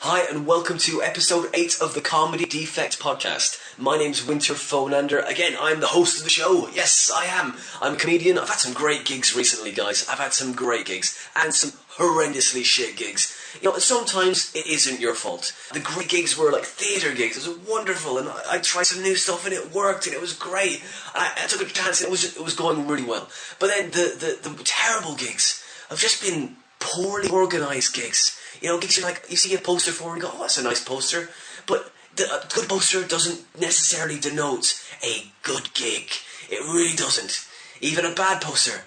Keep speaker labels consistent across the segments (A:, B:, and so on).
A: Hi and welcome to episode 8 of the Comedy Defect podcast. My name's Winter Phonander. Again, I'm the host of the show. Yes, I am. I'm a comedian. I've had some great gigs recently, guys. I've had some great gigs and some horrendously shit gigs. You know, sometimes it isn't your fault. The great gigs were like theatre gigs. It was wonderful, and I tried some new stuff and it worked and it was great. I took a chance and it was going really well. But then the terrible gigs have just been poorly organised gigs. You know, gigs you see a poster for and you go, oh, that's a nice poster. But a good poster doesn't necessarily denote a good gig. It really doesn't. Even a bad poster.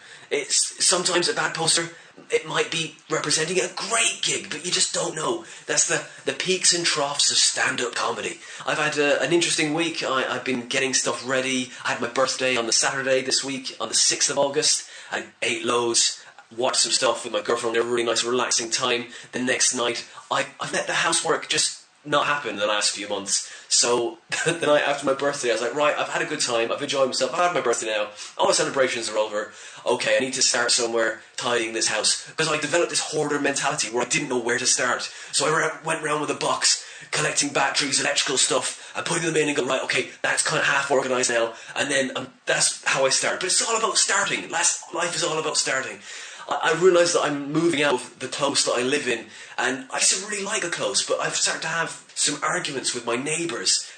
A: Sometimes a bad poster, it might be representing a great gig, but you just don't know. That's the peaks and troughs of stand-up comedy. I've had an interesting week. I've been getting stuff ready. I had my birthday on the Saturday this week, on the 6th of August. I ate loads. Watched some stuff with my girlfriend, a really nice relaxing time. The next night, I've let the housework just not happen the last few months. So the night after my birthday, I was like, right, I've had a good time, I've enjoyed myself, I've had my birthday now, all the celebrations are over, okay, I need to start somewhere tidying this house. Because I developed this hoarder mentality where I didn't know where to start. So I went around with a box, collecting batteries, electrical stuff, and putting them in and go, right, okay, that's kind of half organised now, and then that's how I start. But it's all about starting. Life is all about starting. I realise that I'm moving out of the close that I live in, and I used to really like a close, but I've started to have some arguments with my neighbours.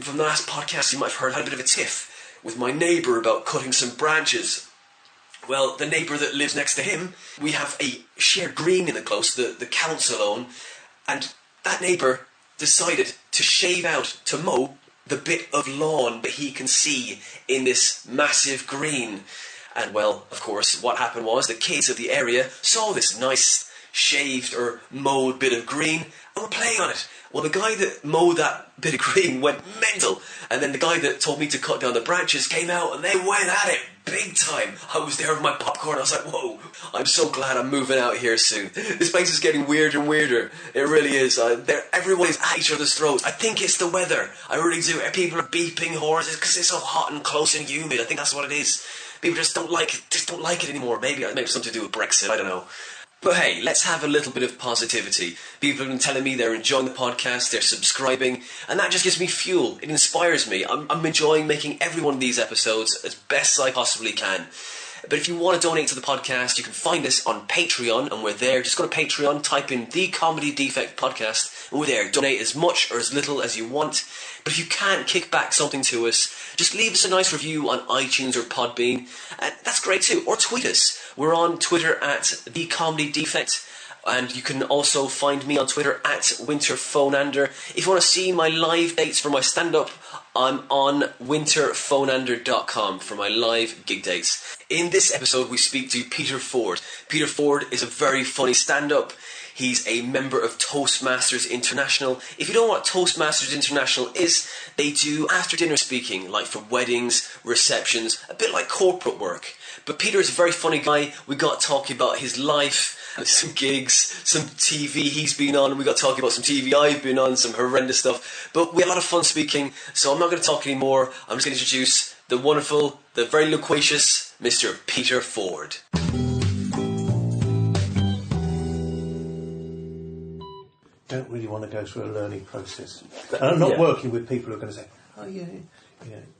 A: From the last podcast you might have heard, I had a bit of a tiff with my neighbour about cutting some branches. Well, the neighbour that lives next to him, we have a shared green in the close, the council own, and that neighbour decided to shave out, to mow, the bit of lawn that he can see in this massive green. And well, of course, what happened was the kids of the area saw this nice shaved or mowed bit of green and were playing on it. Well, the guy that mowed that bit of green went mental, and then the guy that told me to cut down the branches came out and they went at it big time. I was there with my popcorn. I was like, whoa, I'm so glad I'm moving out here soon. This place is getting weirder and weirder. It really is. Everyone is at each other's throats. I think it's the weather. I really do. People are beeping horses because it's so hot and close and humid. I think that's what it is. People just don't like it anymore. Maybe it's something to do with Brexit, I don't know. But hey, let's have a little bit of positivity. People have been telling me they're enjoying the podcast, they're subscribing, and that just gives me fuel. It inspires me. I'm enjoying making every one of these episodes as best as I possibly can. But if you want to donate to the podcast, you can find us on Patreon, and we're there. Just go to Patreon, type in The Comedy Defect Podcast, and we're there. Donate as much or as little as you want. But if you can't kick back something to us, just leave us a nice review on iTunes or Podbean. That's great too. Or tweet us. We're on Twitter at The Comedy Defect. And you can also find me on Twitter at Winter Phonander. If you want to see my live dates for my stand-up, I'm on winterphonander.com for my live gig dates. In this episode, we speak to Peter Ford. Peter Ford is a very funny stand-up. He's a member of Toastmasters International. If you don't know what Toastmasters International is, they do after-dinner speaking, like for weddings, receptions, a bit like corporate work. But Peter is a very funny guy. We got talking about his life, some gigs, some TV he's been on. We got talking about some TV I've been on, some horrendous stuff. But we had a lot of fun speaking, so I'm not going to talk anymore. I'm just going to introduce the wonderful, the very loquacious Mr. Peter Ford.
B: Don't really want to go through a learning process. And I'm not working with people who are going to say, oh yeah,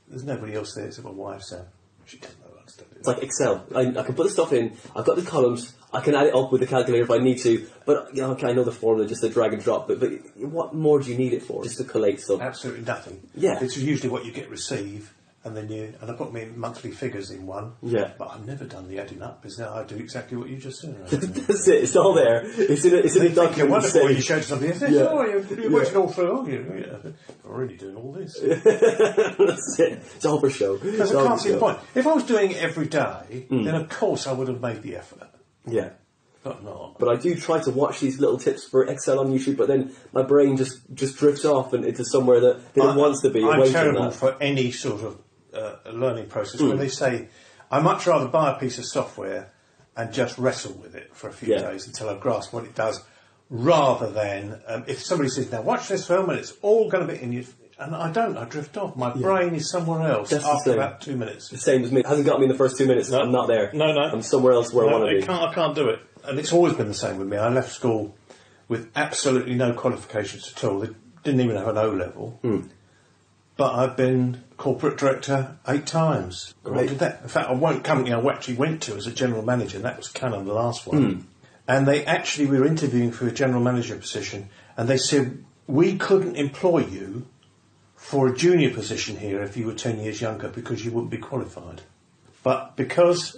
B: there's nobody else there except my wife, so she doesn't know what to do.
C: It's like Excel. I can put the stuff in, I've got the columns, I can add it up with the calculator if I need to, but okay, I know the formula, just a drag and drop, but what more do you need it for? Just to collate stuff?
B: Absolutely nothing.
C: Yeah.
B: It's usually what you get receive, and then I put my monthly figures in one.
C: Yeah.
B: But I've never done the adding up, because now I do exactly what you just said.
C: That's it, it's all there. It's in a document.
B: Wonderful when you showed something. You worked it all through, are you? Yeah. I'm already doing all this.
C: That's it. It's all for show.
B: Because I can't see the point. If I was doing it every day, then of course I would have made the effort.
C: Yeah.
B: But not.
C: But I do try to watch these little tips for Excel on YouTube, but then my brain just drifts off and into somewhere that it wants to be.
B: I'm terrible for any sort of learning process. When they say, I'd much rather buy a piece of software and just wrestle with it for a few days until I grasp what it does, rather than if somebody says, now watch this film and it's all going to be in you. And I drift off. My brain is somewhere else after about 2 minutes.
C: The same as me. It hasn't got me in the first 2 minutes. No. I'm not there.
B: No.
C: I'm somewhere else where I want to be.
B: I can't do it. And it's always been the same with me. I left school with absolutely no qualifications at all. They didn't even have an O-level. But I've been corporate director 8 times.
C: Great.
B: In fact, one company I actually went to as a general manager, and that was Canon, the last one. And we were interviewing for a general manager position, and they said, we couldn't employ you for a junior position here if you were 10 years younger because you wouldn't be qualified. But because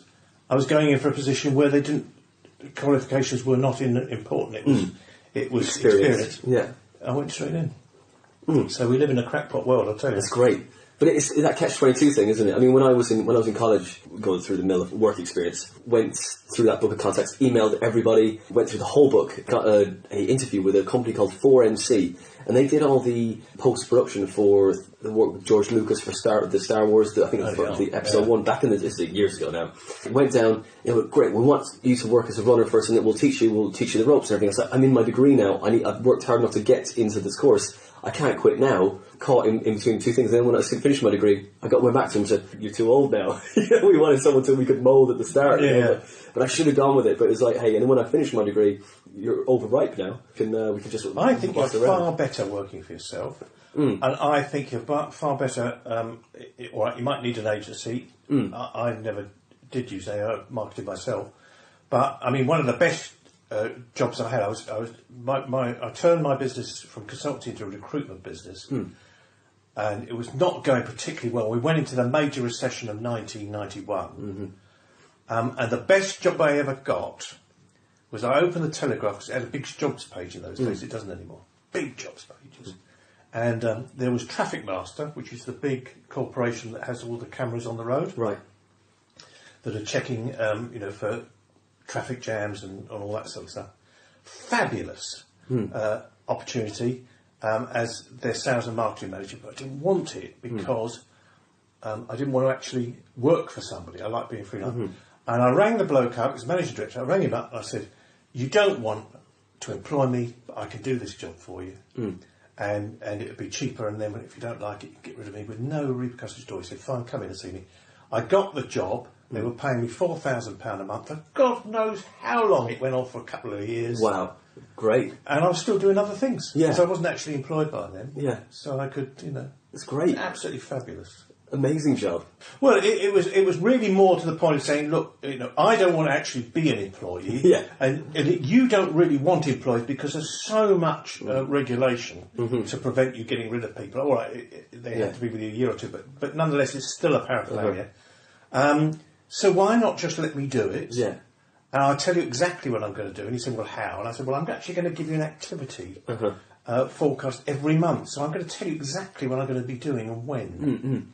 B: I was going in for a position where qualifications were not important, it was experience.
C: Yeah.
B: I went straight in. So we live in a crackpot world, I'll tell you.
C: That's great. But it's that catch-22 thing, isn't it? I mean, when I was in college, going through the mill of work experience, went through that book of contacts, emailed everybody, went through the whole book, got a interview with a company called 4MC, and they did all the post-production for the work with George Lucas for the Star Wars, I think it was the episode 1, back in this is years ago now. Went down, great, we want you to work as a runner first, and then we'll teach you the ropes and everything. I said, I'm in my degree now, I've worked hard enough to get into this course, I can't quit now. Caught in between two things. Then when I finished my degree, went back to him and said, "You're too old now." We wanted someone we could mould at the start. But I should have gone with it. But it's like, hey, and then when I finished my degree, you're overripe now. We can just.
B: I think you're far better working for yourself, and I think you're far better. All right, you might need an agency. I never did use marketing myself, but I mean, one of the best jobs I had, I turned my business from consulting into a recruitment business, and it was not going particularly well. We went into the major recession of 1991, and the best job I ever got was I opened the Telegraph, because it had a big jobs page in those days. It doesn't anymore. Big jobs pages. And there was Trafficmaster, which is the big corporation that has all the cameras on the road,
C: right?
B: That are checking, for traffic jams and all that sort of stuff. Fabulous opportunity as their sales and marketing manager, but I didn't want it because I didn't want to actually work for somebody. I like being freelance. And I rang the bloke up, as managing director, I rang him up and I said, you don't want to employ me, but I can do this job for you. And it would be cheaper, and then if you don't like it, you can get rid of me with no repercussions at all. He said, fine, come in and see me. I got the job. They were paying me £4,000 a month for God knows how long. It went on for a couple of years.
C: Wow, great.
B: And I was still doing other things.
C: Yeah.
B: Because I wasn't actually employed by them.
C: Yeah.
B: So I could,
C: It's great.
B: Absolutely fabulous.
C: Amazing job.
B: Well, it was really more to the point of saying, look, I don't want to actually be an employee.
C: Yeah.
B: And you don't really want employees because there's so much regulation to prevent you getting rid of people. All right, they have to be with you a year or two, but nonetheless, it's still a paraphernalia. So why not just let me do it?
C: Yeah.
B: And I'll tell you exactly what I'm going to do. And he said, well, how? And I said, well, I'm actually going to give you an activity forecast every month. So I'm going to tell you exactly what I'm going to be doing and when.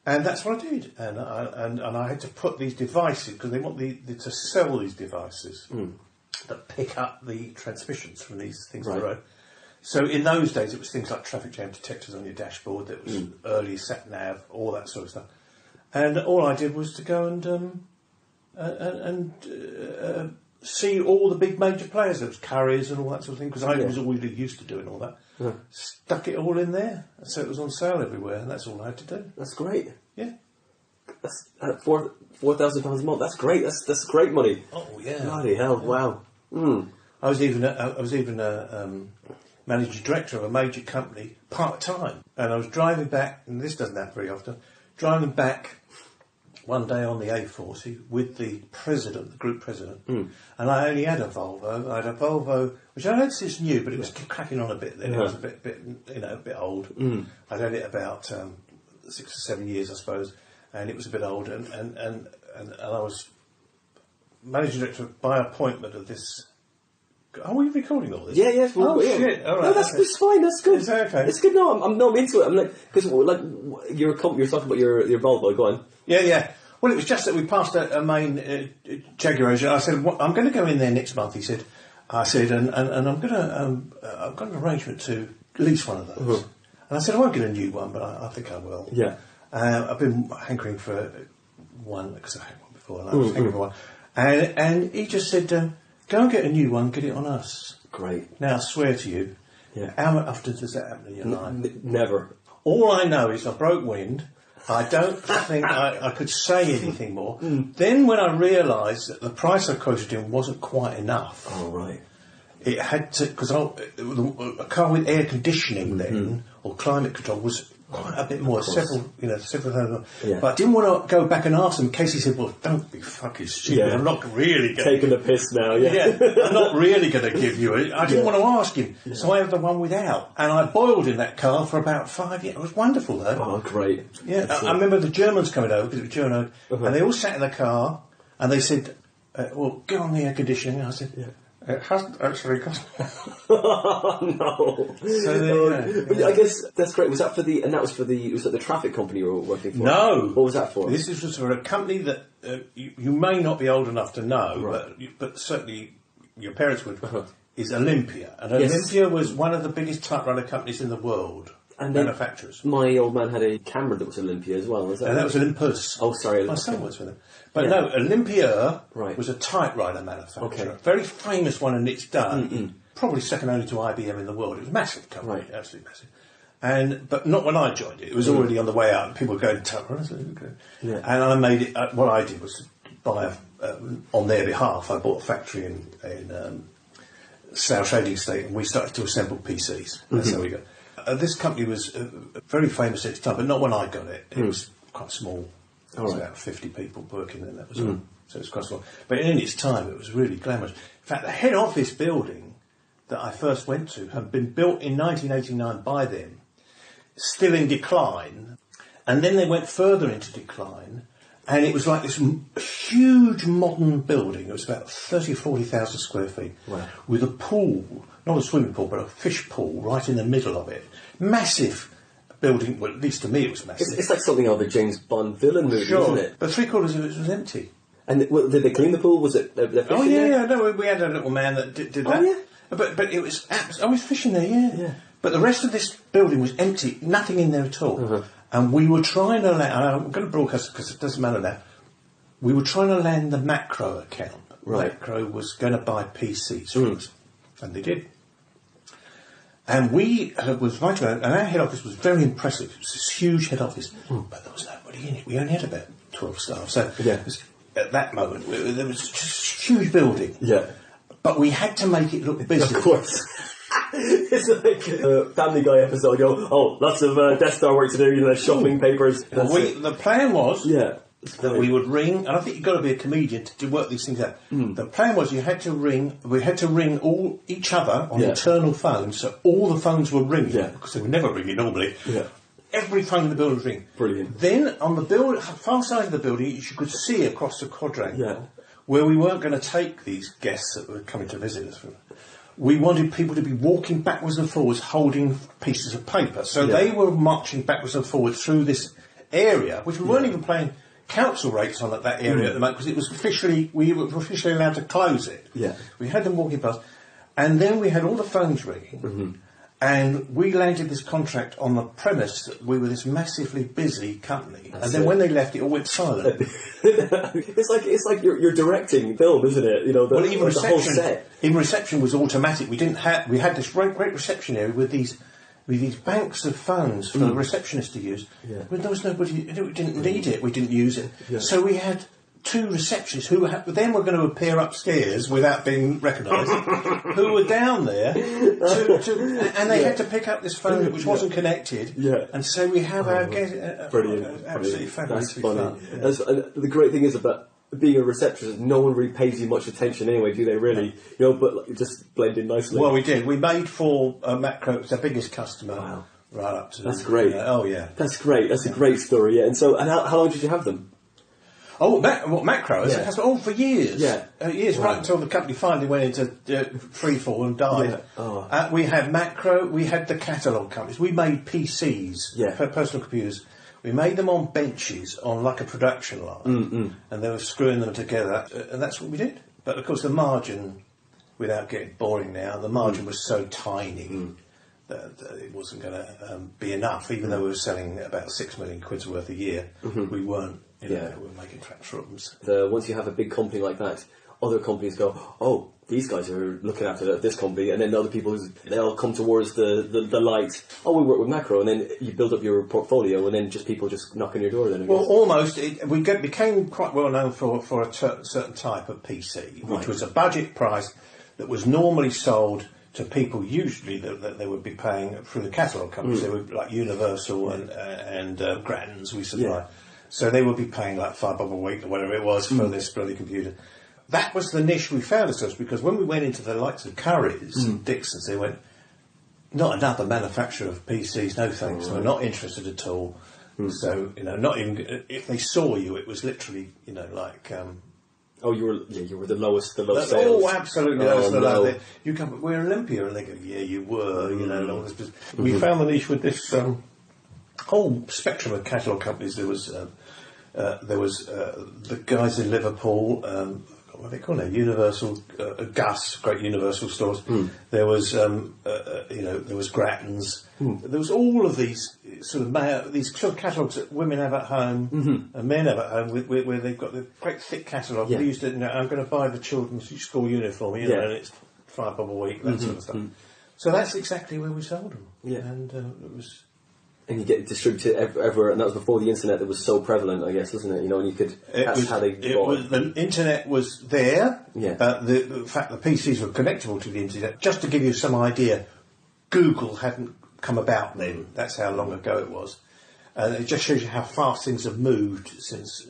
B: And that's what I did. And I had to put these devices, because they want to sell these devices that pick up the transmissions from these things on the road. So in those days, it was things like traffic jam detectors on your dashboard. There was early sat-nav, all that sort of stuff. And all I did was to go and see all the big major players. There was Curry's and all that sort of thing, because I was always used to doing all that. Stuck it all in there, so it was on sale everywhere, and that's all I had to do.
C: That's great.
B: Yeah.
C: That's £4,000 a month. That's great. That's great money.
B: Oh yeah.
C: Bloody hell! Wow.
B: I was even a managing director of a major company part time, and I was driving back, and this doesn't happen very often. Driving back one day on the A40 with the president, the group president, and I only had a Volvo. I had a Volvo, which I noticed is new, but it was cracking on a bit then. It was a bit old. I'd had it about 6 or 7 years, I suppose, and it was a bit old. And I was managing director by appointment of this. Are we recording all this?
C: Yeah, yes.
B: Well, shit! All right,
C: no, that's fine. That's good.
B: Is that okay?
C: It's good. No, I'm into it. I'm like, because you're talking about your Volvo. Go on.
B: Yeah. Well, it was just that we passed a main Jaguar. I said, well, I'm going to go in there next month. He said, I said, and I'm going to. I've got an arrangement to lease one of those. And I said, I won't get a new one, but I think I will.
C: Yeah.
B: I've been hankering for one because I had one before, and I was hankering for one. And he just said, go and get a new one, get it on us.
C: Great.
B: Now, I swear to you, how often does that happen in your life?
C: Never.
B: All I know is I broke wind. I don't think I could say anything more. Then when I realised that the price I quoted him wasn't quite enough,
C: oh, right.
B: it had to, because a car with air conditioning then, or climate control, was quite a bit more, several thousand.
C: Yeah.
B: But I didn't want to go back and ask them in case he said, well, don't be fucking stupid, I'm not really going
C: taking the piss now,
B: I'm not really going to give you it. I didn't want to ask him, so I have the one without. And I boiled in that car for about 5 years. It was wonderful, though.
C: Oh, great.
B: Yeah, I remember the Germans coming over, because it was German, and they all sat in the car, and they said, well, get on the air conditioning. And I said, it hasn't actually got.
C: No. So I guess that's great. Was that for the? And that was for the. Was that the traffic company you were working for?
B: No.
C: What was that for?
B: This was for a company that you may not be old enough to know, but certainly your parents would. Is Olympia, and Olympia was one of the biggest typewriter companies in the world. And manufacturers. My
C: old man had a camera that was Olympia as well. Was that?
B: And that was Olympus.
C: Oh, sorry.
B: My son was with them. But no, Olympia was a typewriter manufacturer. Okay. Very famous one in its day. Probably second only to IBM in the world. It was a massive company, absolutely massive. But not when I joined it. It was already on the way out. And people were going to typewriters. And I made it. What I did was buy on their behalf. I bought a factory in Slough Trading Estate, and we started to assemble PCs. That's how we got. This company was very famous at its time, but not when I got it. It was quite small. There was about 50 people working there, that was all. So it was quite small. But in its time, it was really glamorous. In fact, the head office building that I first went to had been built in 1989 by them, still in decline. And then they went further into decline, and it was like this huge modern building. It was about 30,000 or 40,000 square feet, with a pool, not a swimming pool, but a fish pool right in the middle of it. Massive building, well, at least to me it was massive.
C: It's like something out of a James Bond villain movie, isn't it?
B: But 3/4 of it was empty.
C: And did they clean the pool? Was it
B: Oh, yeah, no, we had a little man that did that.
C: Oh, yeah?
B: But it was, I was fishing there, yeah. But the rest of this building was empty, nothing in there at all. And we were trying to land, I'm going to broadcast it because it doesn't matter now, we were trying to land the Macro account. Macro was going to buy PCs from us, and they did. And we was right around, and our head office was very impressive. It was this huge head office, but there was nobody in it. We only had about 12 staff. So at that moment, there was just a huge building. Yeah. But we had to make it look busy.
C: Of course. It's like a Family Guy episode. Lots of desktop work to do, shopping papers.
B: The plan was that we would ring, and I think you've got to be a comedian to work these things out. The plan was we had to ring each other on internal phones, so all the phones were ringing, because they were never ringing normally. Yeah. Every phone in the building was ringing.
C: Brilliant.
B: Then on the far side of the building, you could see across the quadrangle where we weren't going to take these guests that were coming to visit us. We wanted people to be walking backwards and forwards holding pieces of paper. So they were marching backwards and forwards through this area, which we weren't even paying council rates on at that area at the moment, because it was we were officially allowed to close it. Yeah. We had them walking past. And then we had all the phones ringing. And we landed this contract on the premise that we were this massively busy company. And then when they left, it all went silent.
C: It's like you're directing film, isn't it?
B: Even
C: reception, the whole set.
B: Even reception was automatic. We had this great reception area with these banks of phones for the receptionist to use. Yeah. When there was nobody, we didn't need it. We didn't use it. Yeah. So we had two receptionists who then were going to appear upstairs without being recognised, who were down there, and they had to pick up this phone which wasn't connected. Yeah. And so we have our guest.
C: Brilliant.
B: Absolutely fabulous.
C: That's funny. Yeah. The great thing is about being a receptionist, no one really pays you much attention anyway, do they really? But just blend in nicely.
B: Well, we did. We made for Macro, it was our biggest customer. Wow. Right up to...
C: That's great. That's great. That's a great story, yeah. And so, how long did you have them?
B: Macro? Yeah. For years. Yeah. Years, right until the company finally went into freefall and died. Yeah. We had Macro, we had the catalogue companies. We made PCs, for personal computers. We made them on benches on like a production line, and they were screwing them together, and that's what we did. But of course the margin, without getting boring now, the margin was so tiny that it wasn't going to be enough, even though we were selling about 6 million quid's worth a year. We weren't. We were making trash rooms.
C: Once you have a big company like that, other companies go, oh, these guys are looking after this company, and then other people, they all come towards the light. Oh, we work with Macro, and then you build up your portfolio, and then people just knock on your door. Then
B: almost. We became quite well known for a certain type of PC, which was a budget price that was normally sold to people usually that they would be paying through the catalogue companies. They were like Universal and Grattan's we supply. Yeah. So they would be paying like £5 a week or whatever it was for this bloody computer. That was the niche we found ourselves, because when we went into the likes of Currys and Dixon's, they went, not another manufacturer of PCs, no thanks. We're not interested at all. So, not even if they saw you, it was literally, like.
C: You were the lowest sales.
B: Oh, absolutely. No. You come, we're Olympia, and they go, yeah, you were. We found the niche with this whole spectrum of catalogue companies. There was the guys in Liverpool. What are they called now? Universal, Gus, great Universal stores. There was, there was Grattan's. There was all of these sort of catalogues that women have at home and men have at home, where they've got the great thick catalogue. They used to, I'm going to buy the children's school uniform, and it's £5 a week, that sort of stuff. So that's exactly where we sold them. Yeah, and it was.
C: And you get distributed everywhere, and that was before the internet that was so prevalent, I guess, wasn't it? And you could.
B: The internet was there.
C: Yeah.
B: The fact the PCs were connectable to the internet. Just to give you some idea, Google hadn't come about then. That's how long ago it was. And it just shows you how fast things have moved since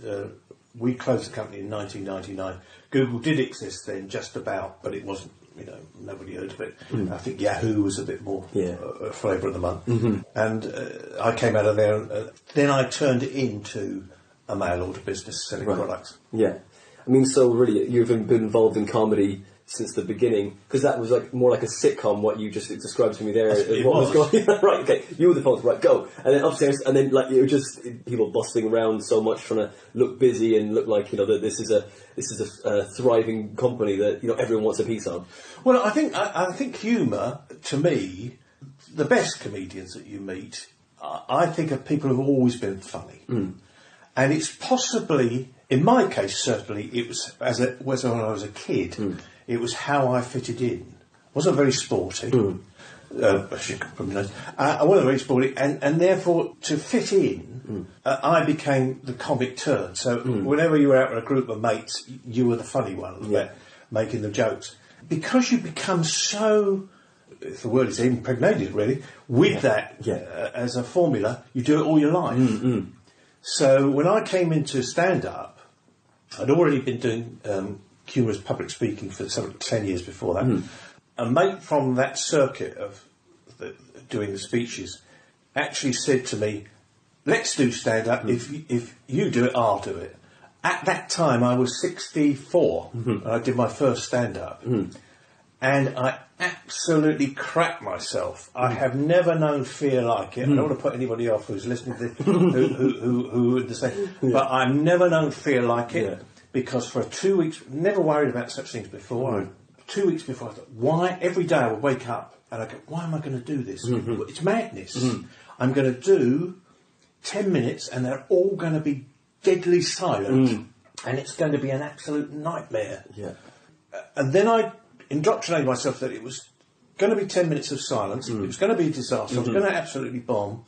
B: we closed the company in 1999. Google did exist then, just about, but it wasn't. Nobody heard of it. I think Yahoo was a bit more flavour of the month. And I came out of there, and then I turned it into a mail order business selling products.
C: Yeah. I mean, so really, you've been involved in comedy since the beginning, because that was more like a sitcom, what you just described to me there. Was going right, okay, you were the phone, right, go. And then upstairs, and then you were just people bustling around so much, trying to look busy and look like, that this is a thriving company that, everyone wants a piece of.
B: Well, I think humour, to me, the best comedians that you meet, I think, are people who've always been funny. And it's possibly, in my case, certainly, it was when I was a kid, it was how I fitted in. I wasn't very sporty. As you can probably know. I wasn't very sporty, and therefore, to fit in, I became the comic turn. So whenever you were out with a group of mates, you were the funny one, making the jokes. Because you become so, if the word is impregnated really, with that as a formula, you do it all your life. So when I came into stand-up, I'd already been doing humorous public speaking for 10 years before that. A mate from that circuit of doing the speeches actually said to me, let's do stand-up. If you do it, I'll do it. At that time, I was 64, and I did my first stand-up. And I absolutely cracked myself. I have never known fear like it. I don't want to put anybody off who's listening to this, who would say, but I've never known fear like it, because for 2 weeks, never worried about such things before. 2 weeks before, I thought, why? Every day I would wake up and I go, why am I going to do this? It's madness. I'm going to do 10 minutes and they're all going to be deadly silent, and it's going to be an absolute nightmare. And then I indoctrinated myself that it was going to be 10 minutes of silence, it was going to be a disaster, I was going to absolutely bomb,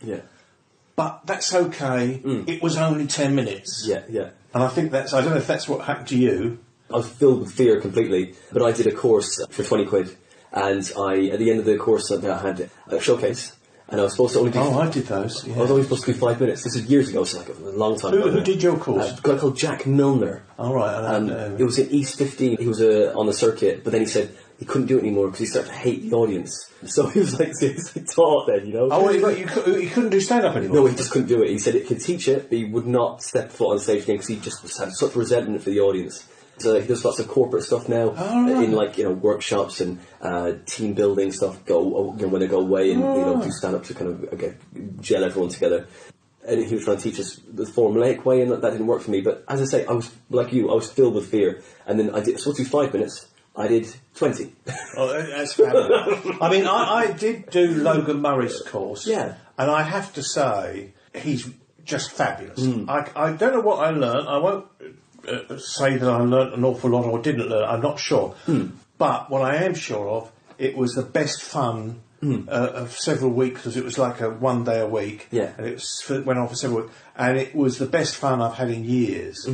B: but that's okay, it was only 10 minutes. And I think I don't know if that's what happened to you.
C: I was filled with fear completely, but I did a course for 20 quid, and at the end of the course I had a showcase, and I was supposed to only do...
B: I did those.
C: I was only supposed to do 5 minutes. This is years ago, so a long time ago.
B: Who did your course?
C: A guy called Jack Milner. It was in East 15. He was on the circuit, but then he said he couldn't do it anymore because he started to hate the audience. So he was taught then,
B: Oh, he couldn't do stand-up anymore?
C: No, he just couldn't do it. He said he could teach it, but he would not step foot on stage again because he just had such resentment for the audience. So he does lots of corporate stuff now, in workshops and team building stuff. When they go away and do stand up to kind of gel everyone together. And he was trying to teach us the formulaic way, and that didn't work for me. But as I say, I was like you. I was filled with fear, and then I was supposed to do 5 minutes. I did 20.
B: Oh, that's fabulous. I mean, I did do Logan Murray's course, and I have to say he's just fabulous. I don't know what I learned. I won't say that I learnt an awful lot or didn't learn. I'm not sure. But what I am sure of, it was the best fun of several weeks, because it was like a 1 day a week.
C: Yeah.
B: And went on for several weeks. And it was the best fun I've had in years.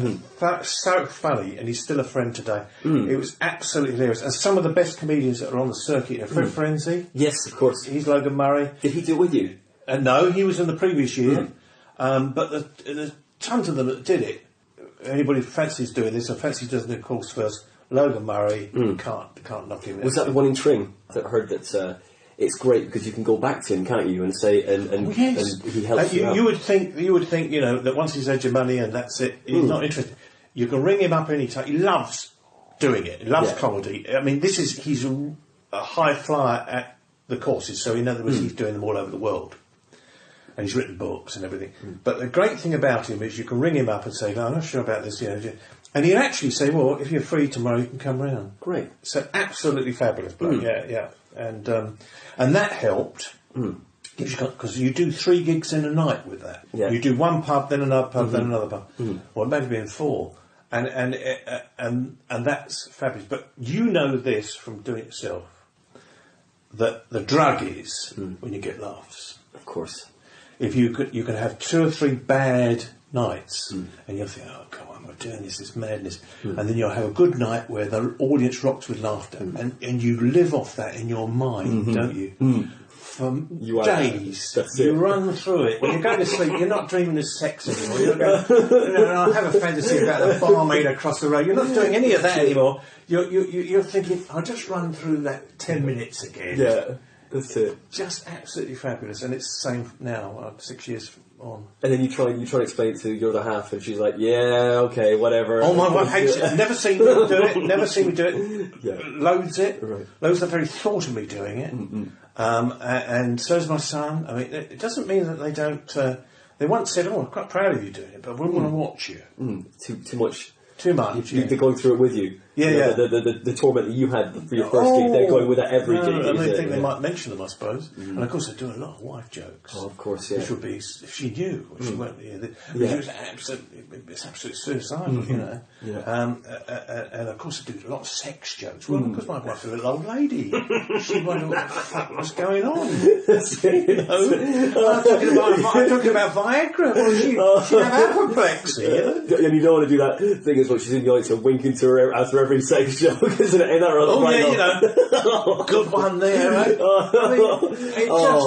B: So funny, and he's still a friend today. It was absolutely hilarious. And some of the best comedians that are on the circuit, Fred Frenzy.
C: Yes, of course.
B: He's Logan Murray.
C: Did he do it with you?
B: No, he was in the previous year. But there's tons of them that did it. Anybody who fancies doing this, or fancies doing the course first, Logan Murray, can't knock him.
C: Was that the one in Tring? I heard that it's great because you can go back to him, can't you, and say and he helps you out.
B: You would think that once he's had your money and that's it, he's not interested. You can ring him up any time. He loves doing it. He loves comedy. I mean, he's a high flyer at the courses. So in other words, he's doing them all over the world. And he's written books and everything. But the great thing about him is you can ring him up and say, "No, I'm not sure about this." And he'll actually say, "Well, if you're free tomorrow, you can come round."
C: Great.
B: So absolutely fabulous bloke. Yeah. And that helped because you do 3 gigs in a night with that.
C: Yeah.
B: You do one pub, then another pub, then another pub. Well, it may have been 4, and that's fabulous. But you know this from doing it yourself, that the drug is when you get laughs.
C: Of course.
B: If you can have 2 or 3 bad nights, and you'll think, "Oh, come on, we're doing this madness," and then you'll have a good night where the audience rocks with laughter, and you live off that in your mind, don't you? For days, you run through it. When you're going to sleep, you're not dreaming of sex anymore. You're going, I have a fantasy about the barmaid across the road. You're not doing any of that anymore. You're thinking, "I'll just run through that 10 minutes again."
C: Yeah. That's it.
B: Just absolutely fabulous, and it's the same now, 6 years on.
C: And then you try and explain it to your other half, and she's like, "Yeah, okay, whatever."
B: Oh, my wife hates it. Never seen me do it. Never seen me do it.
C: Yeah.
B: Loathes it.
C: Right.
B: Loathes the very thought of me doing it. And so does my son. I mean, it doesn't mean that they don't. They once said, "Oh, I'm quite proud of you doing it, but we want to watch you."
C: Too much.
B: Too much.
C: They're going through it with you.
B: Yeah.
C: The torment that you had for your first gig, they're going with that every gig.
B: And they think they might mention them, I suppose. And of course, they do a lot of wife jokes.
C: Oh, of course, yeah.
B: Which would be if she knew, she won't. It was absolutely suicidal,
C: Yeah.
B: And of course, they do a lot of sex jokes. Well, because my wife's a little old lady, she wondered what the fuck was going on. I'm talking about Viagra. Well, she'd have apoplexy.
C: And you don't want to do that thing as well. She's in the audience and winking to her after every sex joke, isn't it? Ain't that right?
B: Oh, yeah, good one there, right? I mean,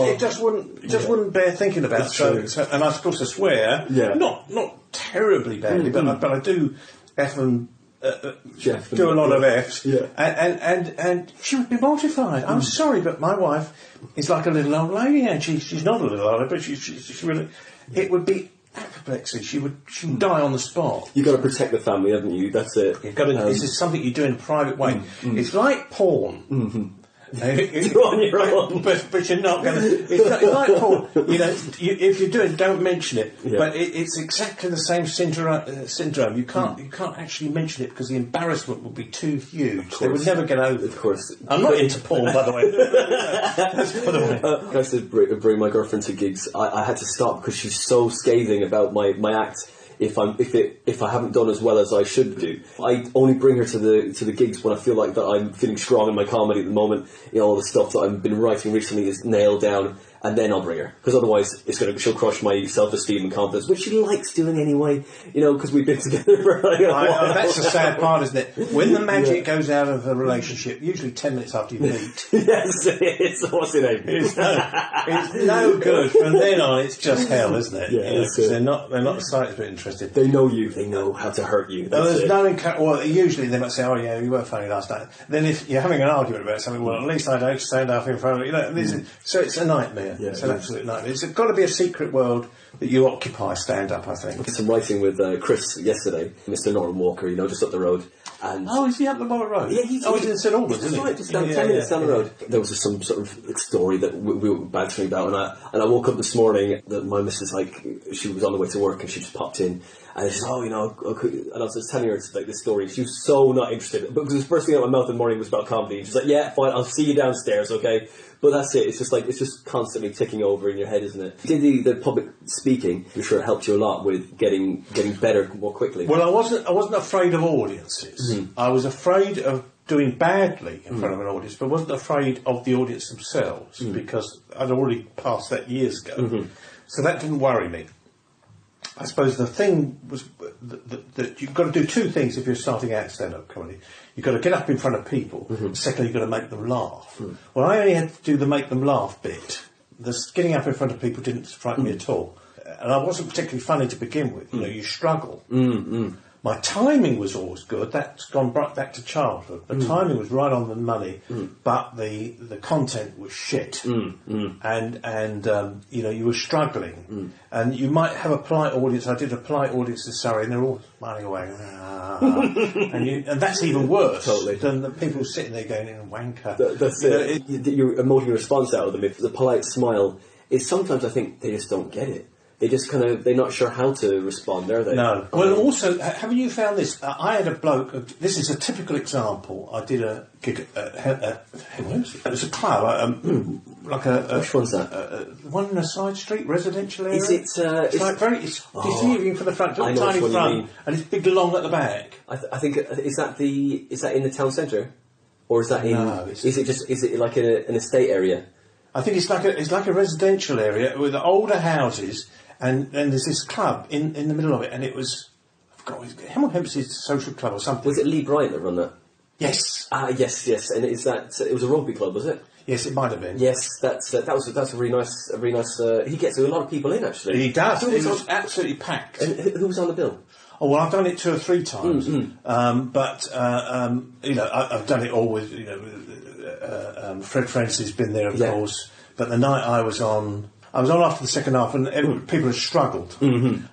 B: it just wouldn't bear thinking about. So, and of course I swear, not terribly badly, but I do F and do a lot of Fs, and she would be mortified. I'm sorry, but my wife is like a little old lady, and she's not a little old lady, but she really, it would be apoplexy. She would die on the spot.
C: You've got to protect the family, haven't you? That's it.
B: You've got to, this is something you do in a private way. It's like porn.
C: You're on your own,
B: but you're not going to. It's like porn. If you do it, don't mention it. Yeah. But it's exactly the same syndrome. You can't actually mention it because the embarrassment would be too huge. They would never get over it.
C: Of course.
B: I'm not into porn, by the way. That's by the way.
C: I used to bring my girlfriend to gigs. I had to stop because she's so scathing about my act. If I haven't done as well as I should do, I only bring her to the gigs when I feel like that I'm feeling strong in my comedy at the moment. All the stuff that I've been writing recently is nailed down, and then I'll bring her, because otherwise she'll crush my self-esteem and confidence, which she likes doing anyway. Because we've been together for like a while.
B: That's the sad part, isn't it? When the magic goes out of a relationship, usually 10 minutes after you meet.
C: Yes, it's what's it name?
B: It's no good. From then on, it's just hell, isn't it?
C: Yeah,
B: they're not the slightest bit interested.
C: They know you. They know how to hurt you.
B: Usually they might say, "Oh yeah, you were funny last night." Then if you're having an argument about something, well, at least I don't stand up in front of you. So it's a nightmare. Yeah, it's an absolute nightmare. It's got to be a secret world that you occupy. Stand up, I think.
C: I did some writing with Chris yesterday, Mr. Norman Walker. Just up the road. And
B: is he up the Borough Road?
C: Yeah, he's
B: in St Albans, isn't he?
C: Right, just down 10 minutes down the road. There was just some sort of story that we were bantering about, and I woke up this morning that my missus, she was on the way to work and she just popped in. And she's, and I was just telling her this story. She was so not interested, because the first thing out of my mouth in the morning was about comedy. And she's like, "Yeah, fine, I'll see you downstairs, okay?" But that's it. It's just constantly ticking over in your head, isn't it? You did the public speaking. I'm sure it helped you a lot with getting better more quickly.
B: Well, I wasn't afraid of audiences. I was afraid of doing badly in front of an audience, but wasn't afraid of the audience themselves because I'd already passed that years ago. So that didn't worry me. I suppose the thing was that you've got to do two things if you're starting out stand-up comedy. You've got to get up in front of people. Secondly, you've got to make them laugh. Well, I only had to do the make them laugh bit. The getting up in front of people didn't frighten me at all. And I wasn't particularly funny to begin with. You know, you struggle. My timing was always good. That's gone right back to childhood. The timing was right on the money, but the content was shit. And you know, you were struggling. And you might have a polite audience. I did a polite audience in Surrey, and they're all smiling away. and that's even worse than the people sitting there going, wanker.
C: That's it. Your emotional response out of them, if the polite smile, is sometimes I think they just don't get it. They just they're not sure how to respond, are they?
B: No. Well, also, haven't you found this? I had a bloke, this is a typical example. I did a gig at it was a club, like a...
C: Which one's that?
B: One in a side street, residential area.
C: Is it...
B: it's like it's deceiving for the front,
C: I know
B: tiny
C: which one
B: front,
C: you mean.
B: and it's big long at the back.
C: I think, is that in the town centre? Or is that in...
B: No,
C: is it like an estate area?
B: I think it's like a residential area with older houses... And there's this club in the middle of it, and it was, I forgot, Hemel Hempstead's social club or something.
C: Was it Lee Bryant that run that?
B: Yes.
C: Yes. And is that, it was a rugby club, was it?
B: Yes, it might have been.
C: Yes, that's a really nice. He gets a lot of people in actually.
B: He does. It was absolutely packed.
C: And who was on the bill?
B: Oh well, I've done it 2 or 3 times, but you know, I've done it all with Fred Francis has been there, of course. But the night I was on after the second half, and people had struggled.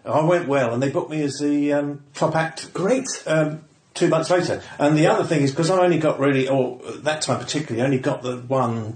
B: I went well, and they booked me as the top act.
C: Great.
B: 2 months later. And the other thing is, because I only got that time particularly, I only got the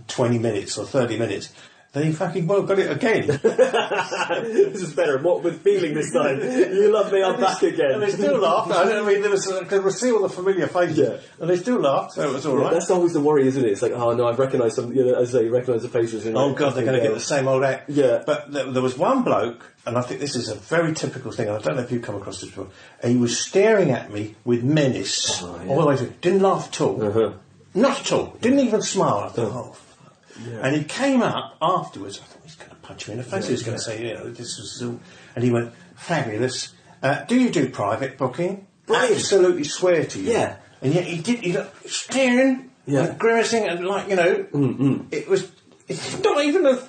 B: 20 minutes or 30 minutes. They fucking got it again.
C: This is better. What with feeling this time? You love me, I'm back again.
B: And they still laughed. I mean, there was see all the familiar faces, and they still laughed, so it was all right.
C: That's always the worry, isn't it? It's like, oh no, I've recognised some. You know, as I say, you recognise the faces.
B: Oh God, they're going to get the same old act.
C: Yeah.
B: But there was one bloke, and I think this is a very typical thing, and I don't know if you've come across this before, and he was staring at me with menace all the way through. Didn't laugh at all. Not at all. Didn't even smile. I thought, yeah. And he came up afterwards. I thought he's going to punch me in the face. He was going to say, you know, this was... And he went, fabulous. Do you do private booking? Brilliant. Absolutely swear to you.
C: Yeah.
B: And yet he did, staring, and grimacing, and like, you know, it's not even a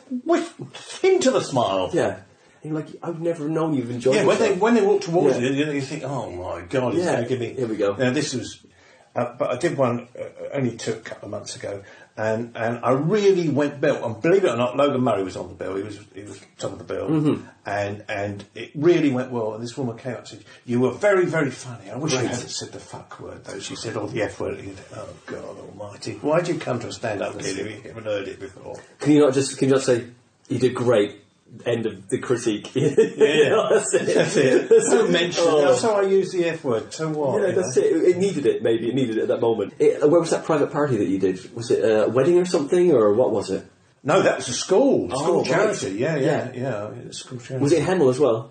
B: hint of a smile.
C: Yeah. And you're like, I've never known you've enjoyed it.
B: Yeah, when they walk towards you, you think, oh my God, he's going to give me...
C: Here we go.
B: Now, this was... but I did one, only took a couple of months ago, and I really went bill. And believe it or not, Logan Murray was on the bill. He was top of the bill, and it really went well. And this woman came up and said, "You were very, very funny. I wish you hadn't said the fuck word though." She said, "Or the F word." And you think, oh God Almighty! Why did you come to a stand-up gig if you haven't heard it before?
C: Can you not just say you did great? End of the critique.
B: Yeah, that's it. Don't mention it. That's how I use the F word. So what?
C: Yeah, that's it. It needed it, maybe. It needed it at that moment. Where was that private party that you did? Was it a wedding or something, or what was it?
B: No, that was a school charity.
C: Right.
B: Yeah. School charity.
C: Was it Hemel as well?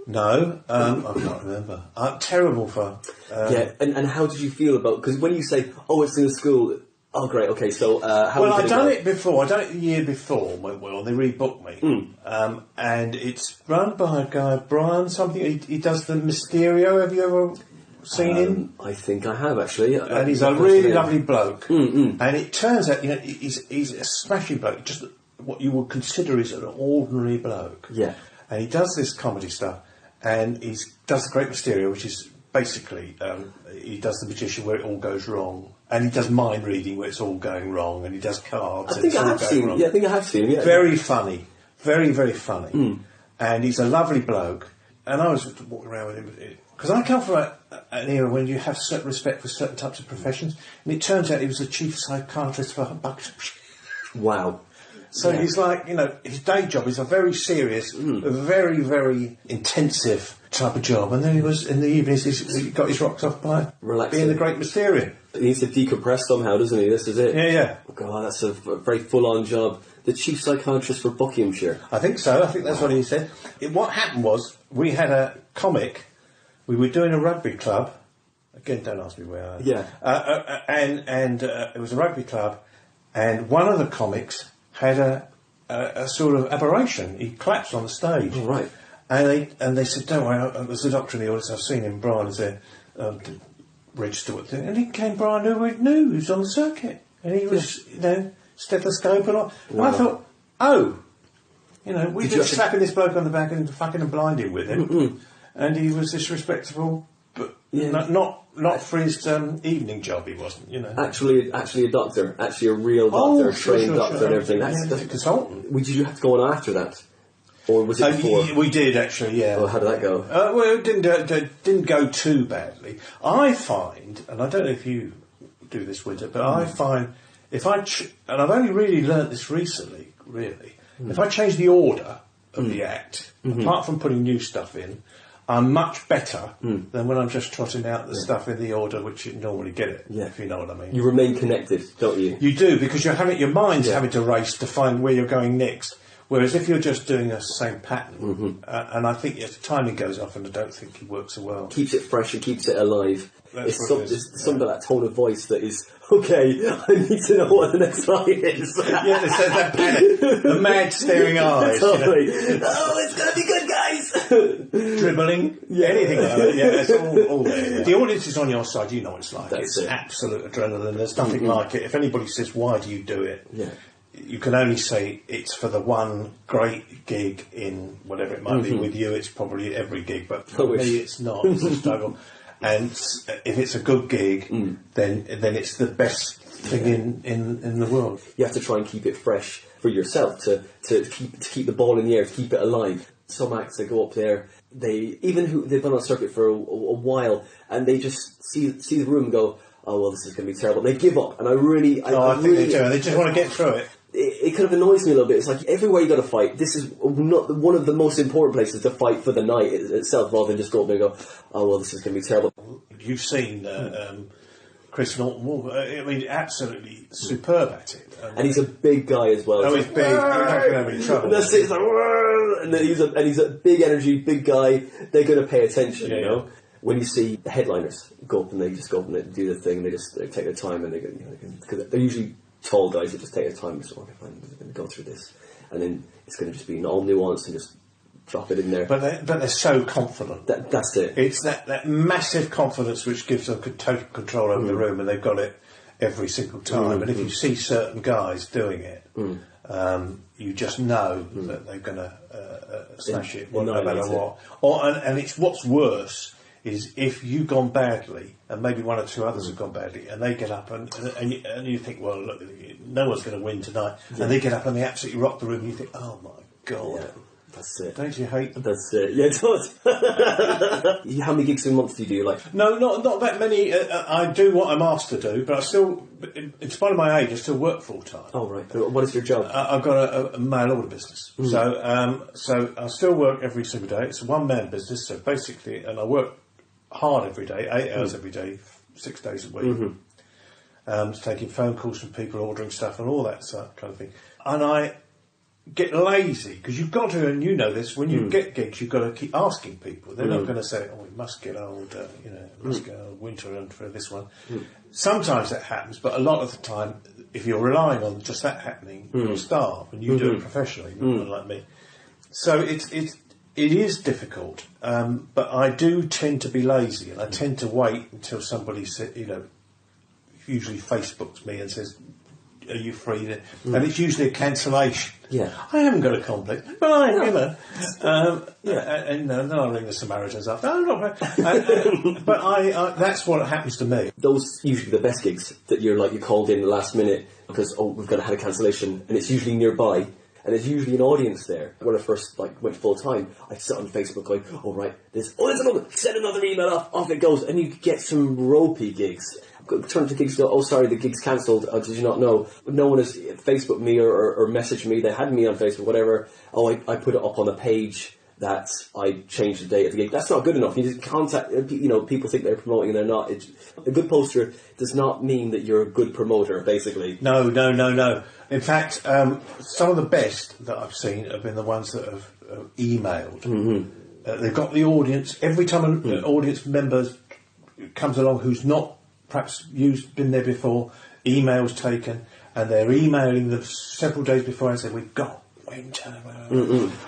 B: No, I can't remember. I'm terrible for...
C: and how did you feel about... Because when you say, oh, it's in a school... Oh, great, okay, so how...
B: Well, I'd done it before. I'd done it the year before, went well. They rebooked me. And it's run by a guy, Brian something. He does the Mysterio. Have you ever seen him?
C: I think I have, actually.
B: And he's a really lovely bloke. And it turns out, you know, he's a smashing bloke. Just what you would consider is an ordinary bloke.
C: Yeah.
B: And he does this comedy stuff. And he does the Great Mysterio, which is basically... he does the magician where it all goes wrong. And he does mind reading where it's all going wrong, and he does cards.
C: I think I have seen him. Yeah, I think I have seen him. Yeah.
B: Very funny, very, very funny, and he's a lovely bloke. And I was walking around with him because I come from an era when you have certain respect for certain types of professions, and it turns out he was the chief psychiatrist for Bucks.
C: Wow.
B: So he's like, you know, his day job is a very serious, very, very intensive type of job. And then he was, in the evenings, he got his rocks off by being the Great Mysterian.
C: He needs to decompress somehow, doesn't he? This is it.
B: Yeah.
C: Oh, God, that's a very full-on job. The chief psychiatrist for Buckinghamshire.
B: I think so. I think that's what he said. What happened was, we had a comic, we were doing a rugby club, Again, don't ask me where.
C: Yeah.
B: And it was a rugby club, and one of the comics had a sort of aberration. He collapsed on the stage.
C: Oh, right.
B: And they said, don't worry, there's a doctor in the audience, I've seen him, Brian is there, register what thing. And he came, Brian, who was on the circuit. And he was, stethoscope and all. And I thought, we've been slapping this bloke on the back and fucking blinding with him. Mm-hmm. And he was disrespectful, but not for his evening job, he wasn't,
C: Actually a doctor, actually a real doctor, trained doctor and everything. That's
B: a consultant.
C: Did you have to go on after that? Or was it before?
B: We did, actually, yeah.
C: Well, how did that go?
B: Well, it didn't go too badly. I find, and I don't know if you do this, Winter, but I find and I've only really learnt this recently, really, if I change the order of the act, apart from putting new stuff in, I'm much better than when I'm just trotting out the stuff in the order which you normally get it, if you know what I mean.
C: You remain connected, don't you?
B: You do, because your mind's having to race to find where you're going next. Whereas if you're just doing a same pattern, and I think the timing goes off, and I don't think it works so well.
C: Keeps it fresh and keps it alive.
B: It's
C: something about that tone of voice that is, okay, I need to know what the next line is.
B: There's that panic, the mad staring eyes.
C: Totally. Oh, it's going to be good, guys!
B: Dribbling, anything like that. Yeah, it's all there. Yeah. The audience is on your side, you know what it's like. It's absolute adrenaline. There's nothing like it. If anybody says, why do you do it?
C: Yeah.
B: You can only say it's for the one great gig in whatever it might be. With you, it's probably every gig, but for me, it's not. It's a struggle. And if it's a good gig, then it's the best thing in the world.
C: You have to try and keep it fresh for yourself to keep the ball in the air, to keep it alive. Some acts that go up there, they've been on a circuit for a while, and they just see the room and go, oh well, this is going to be terrible. They give up, and I think
B: they do. They just want to get through it.
C: It kind of annoys me a little bit. It's like everywhere you got to fight. This is not one of the most important places to fight for the night itself, rather than just go up there and go, oh well, this is going to be terrible.
B: You've seen Chris Norton. I mean, absolutely superb at it.
C: And he's a big guy as well.
B: Oh, he's big. You're not going to have any trouble.
C: And that's it. It's like, and then he's a big energy, big guy. They're going to pay attention, you know. When you see the headliners go up and they just go up and they do their thing, and they take their time, and because they're usually tall guys that just take their time and say, okay, fine, we're going to go through this, and then it's going to just be all nuance and just drop it in there.
B: But they're so confident.
C: That's it.
B: It's that massive confidence which gives them total control over the room, and they've got it every single time. And if you see certain guys doing it, you just know that they're going to smash it, no matter what. And it's what's worse is if you've gone badly, and maybe one or two others have gone badly, and they get up and you think, well, look, no one's going to win tonight, and they get up and they absolutely rock the room, and you think, oh my God.
C: Yeah, that's it.
B: Don't you hate them?
C: That's it. Yeah, it does. How many gigs a month do you do? Like,
B: no, not that many. I do what I'm asked to do, but I still, in spite of my age, I still work full time.
C: Oh right. What is your job?
B: I've got a mail order business, so I still work every single day. It's a one-man business, so basically, and I work hard every day, 8 hours every day, 6 days a week. Taking phone calls from people, ordering stuff, and all that kind of thing. And I get lazy, because you've got to, and you know this, when you get gigs, you've got to keep asking people. They're not going to say, oh, we must get old, must get old winter and for this one. Sometimes that happens, but a lot of the time, if you're relying on just that happening, you'll starve, and you do it professionally, not like me. So it is difficult, but I do tend to be lazy, and I tend to wait until somebody usually Facebooks me and says, are you free? And it's usually a cancellation.
C: Yeah.
B: I haven't got a conflict, but and then I ring the Samaritans up. No, not but I that's what happens to me.
C: Those usually the best gigs that you're called in the last minute because we've got to have a cancellation, and it's usually nearby. And there's usually an audience there. When I first went full time, I'd sit on Facebook going, "Oh right, there's another. Send another email off it goes," and you get some ropey gigs. Turn to gigs, go, "Oh sorry, the gig's cancelled. Did you not know?" No one has Facebooked me or messaged me. They had me on Facebook, whatever. Oh, I put it up on a page that I changed the date of the gig. That's not good enough. You just contact. People think they're promoting and they're not. A good poster does not mean that you're a good promoter. Basically,
B: no. In fact, some of the best that I've seen have been the ones that have emailed. They've got the audience. Every time an audience member comes along who's not perhaps been there before, emails taken, and they're emailing them several days before and saying, we've got winter.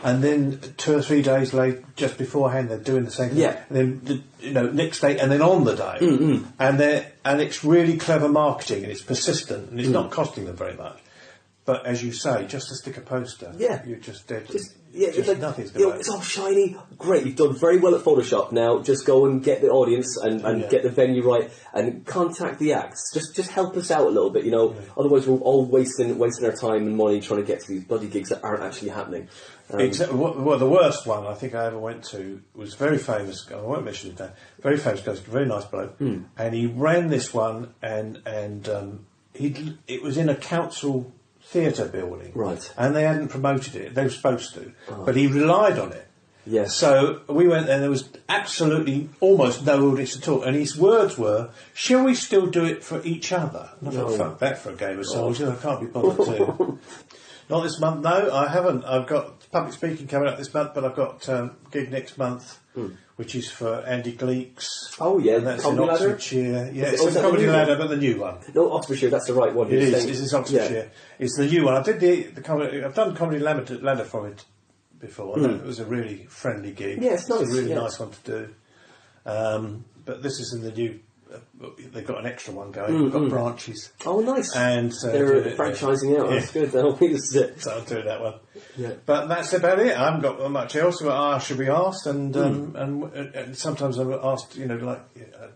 B: And then 2 or 3 days later, just beforehand, they're doing the same thing.
C: Yeah.
B: And then, next day, and then on the day. And it's really clever marketing, and it's persistent, and it's not costing them very much. But as you say, just to stick a poster, you're just dead. Nothing's going to happen.
C: It's all shiny. Great, you've done very well at Photoshop. Now just go and get the audience and get the venue right and contact the acts. Just help us out a little bit, Otherwise we're all wasting our time and money trying to get to these bloody gigs that aren't actually happening.
B: Well, the worst one I think I ever went to was a very famous guy. I won't mention his name. Very famous guy, very nice bloke, and he ran this one, and it was in a council theatre building,
C: right?
B: And they hadn't promoted it; they were supposed to, but he relied on it.
C: Yes.
B: So we went there. And there was absolutely almost no audience at all, and his words were, "Shall we still do it for each other?" And I thought, "Fuck that for a game of songs. I can't be bothered to." Not this month. No, I haven't. I've got public speaking coming up this month, but I've got a gig next month, which is for Andy Gleeks.
C: Oh yeah,
B: and that's
C: Comedy
B: in
C: Ladder?
B: Oxfordshire. Yeah, it's a Comedy Ladder, but the new one.
C: No, Oxfordshire. That's the right one.
B: It is. This is Oxfordshire. Yeah. It's the new one. I did the comedy. I've done Comedy Ladder from it before. It was a really friendly gig.
C: Yeah, it's nice.
B: It's a really nice one to do. But this is in the new. They've got an extra one going. We've got branches.
C: Oh, nice.
B: And
C: they're franchising out. That's good. I think this is it.
B: So I'll do that one.
C: Yeah.
B: But that's about it. I haven't got much else. I should be asked, and sometimes I'm asked.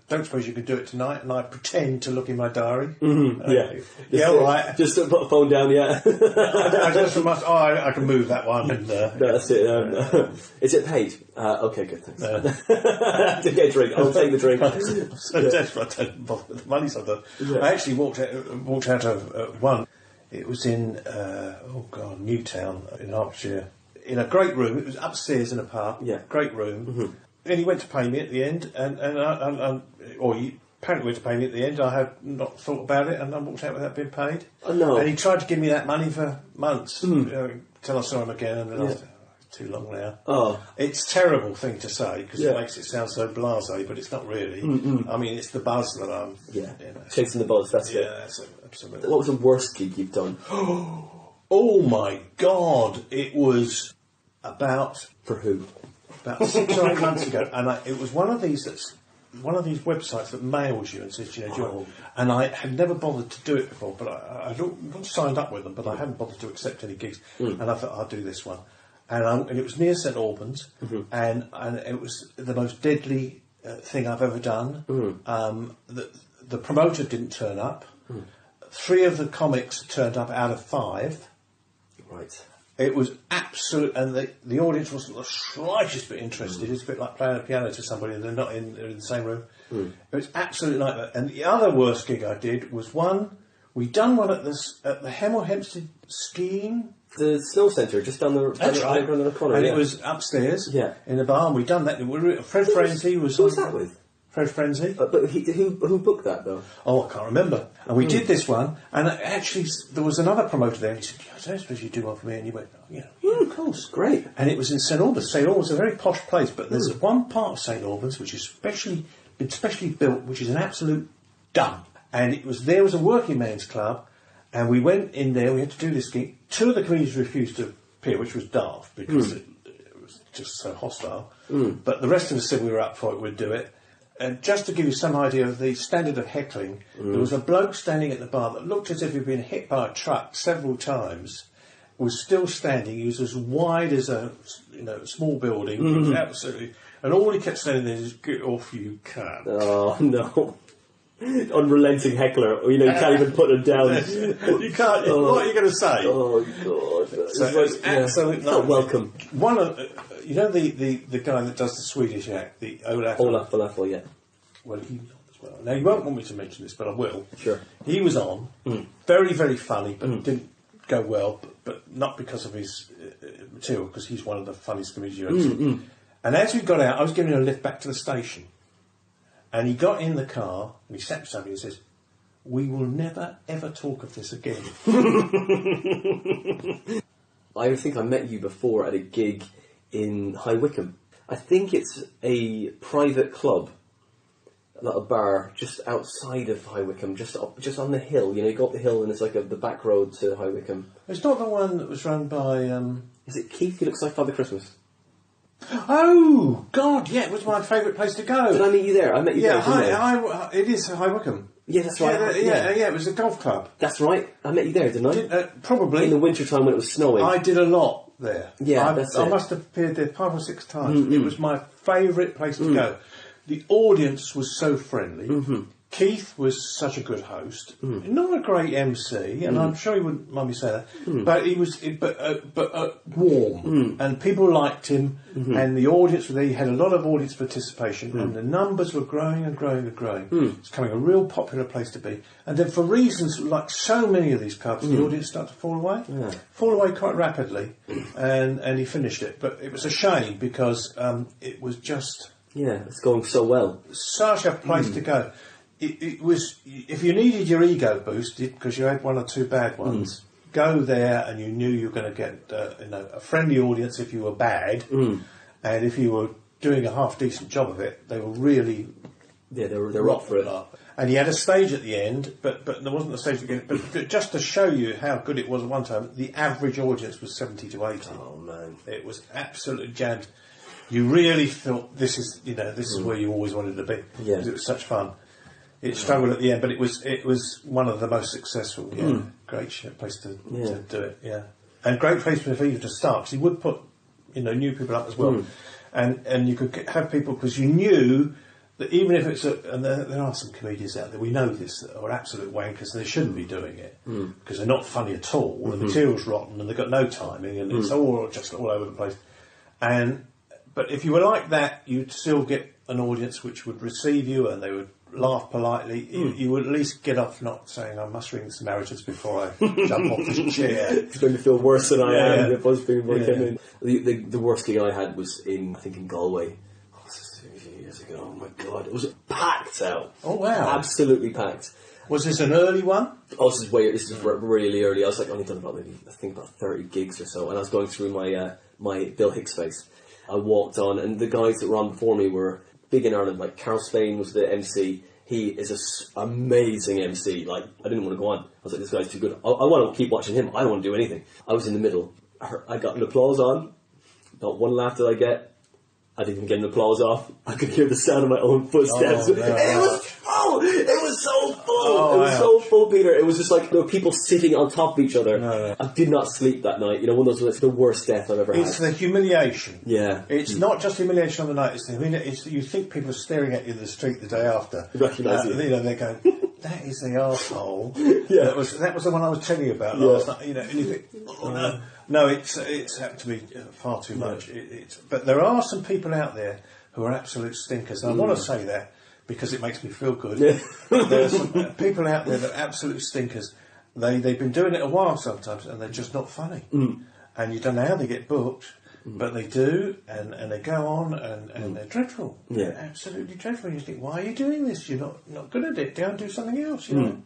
B: Don't suppose you could do it tonight? And I pretend to look in my diary. All right.
C: Just put a phone down. Yeah.
B: I just must. I can move that one. And,
C: no, that's it. Is it paid? Okay, good. Thanks. To get a drink, I'll take the drink.
B: So desperate, I don't bother with the money sometimes. Yeah. I actually walked out of one. It was in Newtown in Hertfordshire, in a great room. It was upstairs in a pub. Yeah, great room. And he went to pay me at the end, or he apparently went to pay me at the end. I had not thought about it, and I walked out without being paid.
C: Oh no!
B: And he tried to give me that money for months, till I saw him again, and then I was too long now. Oh, it's a terrible thing to say because it makes it sound so blasé, but it's not really. I mean, it's the buzz that I'm
C: chasing the buzz. That's it.
B: Yeah, that's absolutely.
C: What was the worst gig you've done?
B: Oh my God! It was about
C: for who?
B: About 6 or 8 months ago, and it was one of these websites that mails you and says, do you want? And I had never bothered to do it before, but I'd signed up with them, but I hadn't bothered to accept any gigs, and I thought I'll do this one. And it was near St Albans, and it was the most deadly thing I've ever done. The promoter didn't turn up. 3 of the comics turned up out of 5.
C: Right.
B: It was absolute, and the audience wasn't the slightest bit interested. It's a bit like playing a piano to somebody and they're not in the same room. It was absolutely like that. And the other worst gig I did was we'd done one at the Hemel Hempstead skiing.
C: The snow centre, just down the corner.
B: And it was upstairs in the bar, and we'd done that. Fred Frenzy was...
C: Who was that with?
B: Fred Frenzy.
C: But who booked that, though?
B: Oh, I can't remember. And we did this one, and actually there was another promoter there, and he said, I don't suppose you do one for me. And you went, of course.
C: Great.
B: And it was in St Albans. St Albans is a very posh place, but there's one part of St Albans which is specially built, which is an absolute dump. And there was a working man's club, and we went in there, we had to do this gig. 2 of the comedians refused to appear, which was daft, because it was just so hostile. But the rest of us said we were up for it, we'd do it. And just to give you some idea of the standard of heckling, there was a bloke standing at the bar that looked as if he'd been hit by a truck several times, was still standing. He was as wide as a small building. He was absolutely, and all he kept saying there is, "Get off, you cunt."
C: Oh no! Unrelenting heckler. You can't even put him down.
B: You can't. What are you going to say?
C: Oh God!
B: So it's absolutely
C: not welcome.
B: One of the guy that does the Swedish act, the Olaf
C: Falafel, yeah.
B: Well, he was on as well. Now, you won't want me to mention this, but I will.
C: Sure.
B: He was on, very, very funny, but didn't go well, but not because of his material, because he's one of the funniest comedians you've ever seen. And as we got out, I was giving him a lift back to the station. And he got in the car, and he sat beside me and says, "We will never, ever talk of this again."
C: I think I met you before at a gig in High Wycombe. I think it's a private club a little bar just outside of High Wycombe, just on the hill. You go up the hill and it's like the back road to High Wycombe.
B: It's not the one that was run by...
C: Is it Keith? He looks like Father Christmas.
B: Oh, God, yeah, it was my favourite place to go.
C: Did I meet you there? I met you there,
B: it is High Wycombe.
C: Yeah, that's right.
B: Yeah, it was a golf club.
C: That's right. I met you there, didn't I?
B: Probably.
C: In the winter time when it was snowing.
B: I did a lot there.
C: Yeah, that's it.
B: I must have appeared there 5 or 6 times. It was my favourite place to go. The audience was so friendly. Keith was such a good host. Not a great MC, and I'm sure he wouldn't mind me saying that. But he was, warm, and people liked him. And the audience, he had a lot of audience participation, and the numbers were growing and growing and growing. It's becoming a real popular place to be. And then, for reasons like so many of these pubs, the audience started to fall away quite rapidly, and he finished it. But it was a shame because it was just
C: it's going so well.
B: Such a place to go. It was, if you needed your ego boosted because you had 1 or 2 bad ones, go there and you knew you were going to get a friendly audience if you were bad, and if you were doing a half decent job of it, they were really
C: they were up for it.
B: And he had a stage at the end, but there wasn't a stage at the end. But just to show you how good it was at one time, the average audience was 70 to 80.
C: Oh man,
B: it was absolutely jammed. You really felt this is where you always wanted to be.
C: Yeah,
B: because it was such fun. It struggled at the end, but it was one of the most successful. Yeah, great place to do it. Yeah, and great place for you to start because he would put new people up as well, and you could have people because you knew that even if it's and there are some comedians out there, we know this, that are absolute wankers and they shouldn't be doing it because they're not funny at all. The material's rotten and they've got no timing and it's all over the place. But if you were like that, you'd still get an audience which would receive you and they would laugh politely. You would at least get off not saying, I must ring the Samaritans before I jump off the chair.
C: It's going to feel worse than I am if I was being in. The worst gig I had was in Galway. Years ago. Oh my God, it was packed out.
B: Oh wow,
C: absolutely packed.
B: Was this an early one?
C: Oh, this is really early. I was only done about 30 gigs or so, and I was going through my Bill Hicks phase. I walked on, and the guys that were on before me were big in Ireland. Like Carl Spain was the MC. He is an amazing MC. Like I didn't want to go on. I was like, this guy's too good. I want to keep watching him. I don't want to do anything. I was in the middle. I got an applause on. Not one laugh did I get. I didn't even get an applause off. I could hear the sound of my own footsteps. It was full! It was so full! So full, Peter. It was just like there were people sitting on top of each other. I did not sleep that night. One of those, it's the worst death I've ever had.
B: It's the humiliation.
C: Yeah.
B: It's not just humiliation on the night. It's you think people are staring at you in the street the day after.
C: Recognise you.
B: They're going, that is the arsehole. Yeah. That was the one I was telling you about last night. And you think, oh no. No, it's happened to me far too much. But there are some people out there who are absolute stinkers. And I want to say that because it makes me feel good. Yeah. There are some people out there that are absolute stinkers. They've been doing it a while sometimes and they're just not funny. And you don't know how they get booked, but they do, and they go on and they're dreadful. Yeah. They're absolutely dreadful. You think, why are you doing this? You're not good at it. Go and do something else, you know.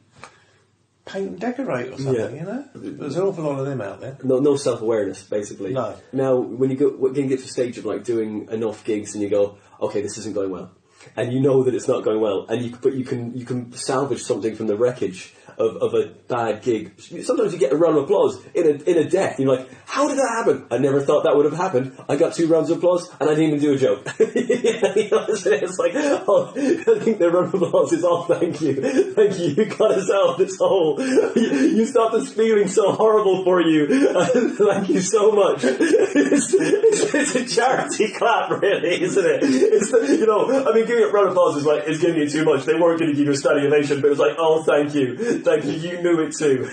B: Paint and decorate or something, There's an awful lot of them out there.
C: No self-awareness, basically.
B: No.
C: Now, when you get to a stage of like doing enough gigs and you go, okay, this isn't going well, and you know that it's not going well, and you can salvage something from the wreckage of a bad gig. Sometimes you get a round of applause in a death. You're like, how did that happen? I never thought that would have happened. I got 2 rounds of applause and I didn't even do a joke. It's like, I think the round of applause is thank you. You got us out of this hole. You stopped us feeling so horrible for you. Thank you so much. It's a charity clap, really, isn't it? Giving a round of applause is giving you too much. They weren't going to give you a standing ovation, but it was like, oh, thank you. Thank you, you knew it too.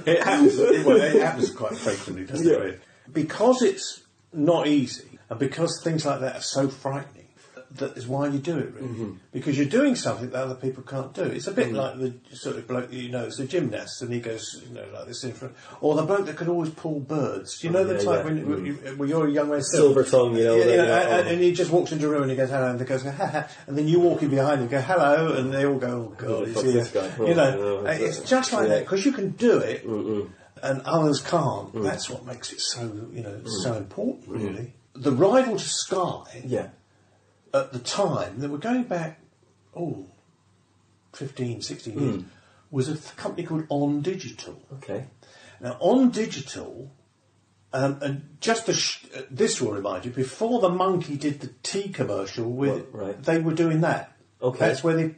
B: It happens. It happens quite frequently, doesn't it? Because it's not easy, and because things like that are so frightening, that is why you do it, really. Because you're doing something that other people can't do. It's a bit like the sort of bloke, it's a gymnast, and he goes, like this in front, or the bloke that could always pull birds. You know the type when you're a young man,
C: silver tongue,
B: and he just walks into a room and he goes hello, and they goes ha ha, and then you walk in behind and go hello, and they all go, oh god, is this guy? It's just like that because you can do it, and others can't. That's what makes it so so important, really. The rival to Sky.
C: Yeah.
B: at the time, that were going back, 15, 16 years, was a company called On Digital.
C: Okay.
B: Now, On Digital, and just this will remind you, before the Monkey did the tea commercial, they were doing that.
C: Okay.
B: That's where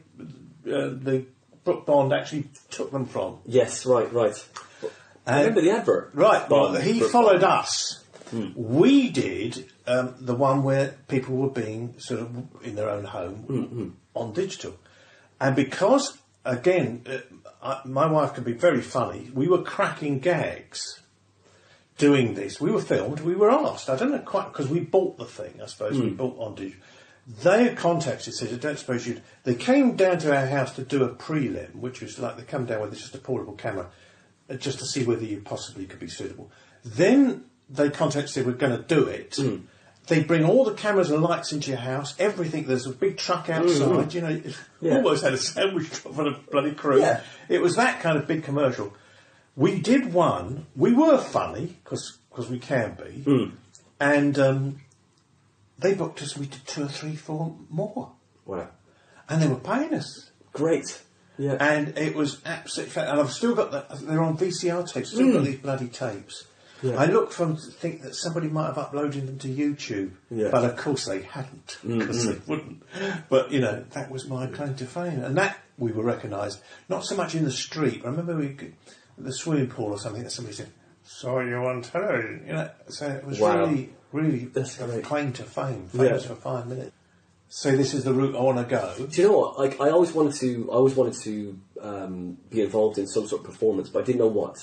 B: the Brooke Bond actually took them from.
C: Yes, right. I remember the advert.
B: Right, well, he followed us. We did the one where people were being sort of in their own home on digital. And because, again, my wife can be very funny, we were cracking gags doing this. We were filmed, we were asked. I don't know quite, because we bought the thing, I suppose. We bought on digital. They had contacted, said, I don't suppose you'd... They came down to our house to do a prelim, which was like they come down with just a portable camera, just to see whether you possibly could be suitable. Then they contacted, said, we're going to do it. They bring all the cameras and lights into your house, everything. There's a big truck outside, you know. Almost had a sandwich shop for the bloody crew. Yeah. It was that kind of big commercial. We did one. We were funny, because we can be. And they booked us, we did 2 or 3, 4 more.
C: Wow.
B: And they were paying us.
C: Great. Yeah.
B: And it was absolutely fantastic. And I've still got they're on VCR tapes. I've still got these bloody tapes. Yeah. I looked for them to think that somebody might have uploaded them to YouTube. Yeah. But of course they hadn't, because they wouldn't. But, you know, that was my claim to fame. And that we were recognised, not so much in the street. I remember at the swimming pool or something, that somebody said, saw you on television. You know, so it was really a claim to fame. Famous for 5 minutes. So this is the route I want to go.
C: Do you know what? Like, I always wanted to be involved in some sort of performance, but I didn't know what.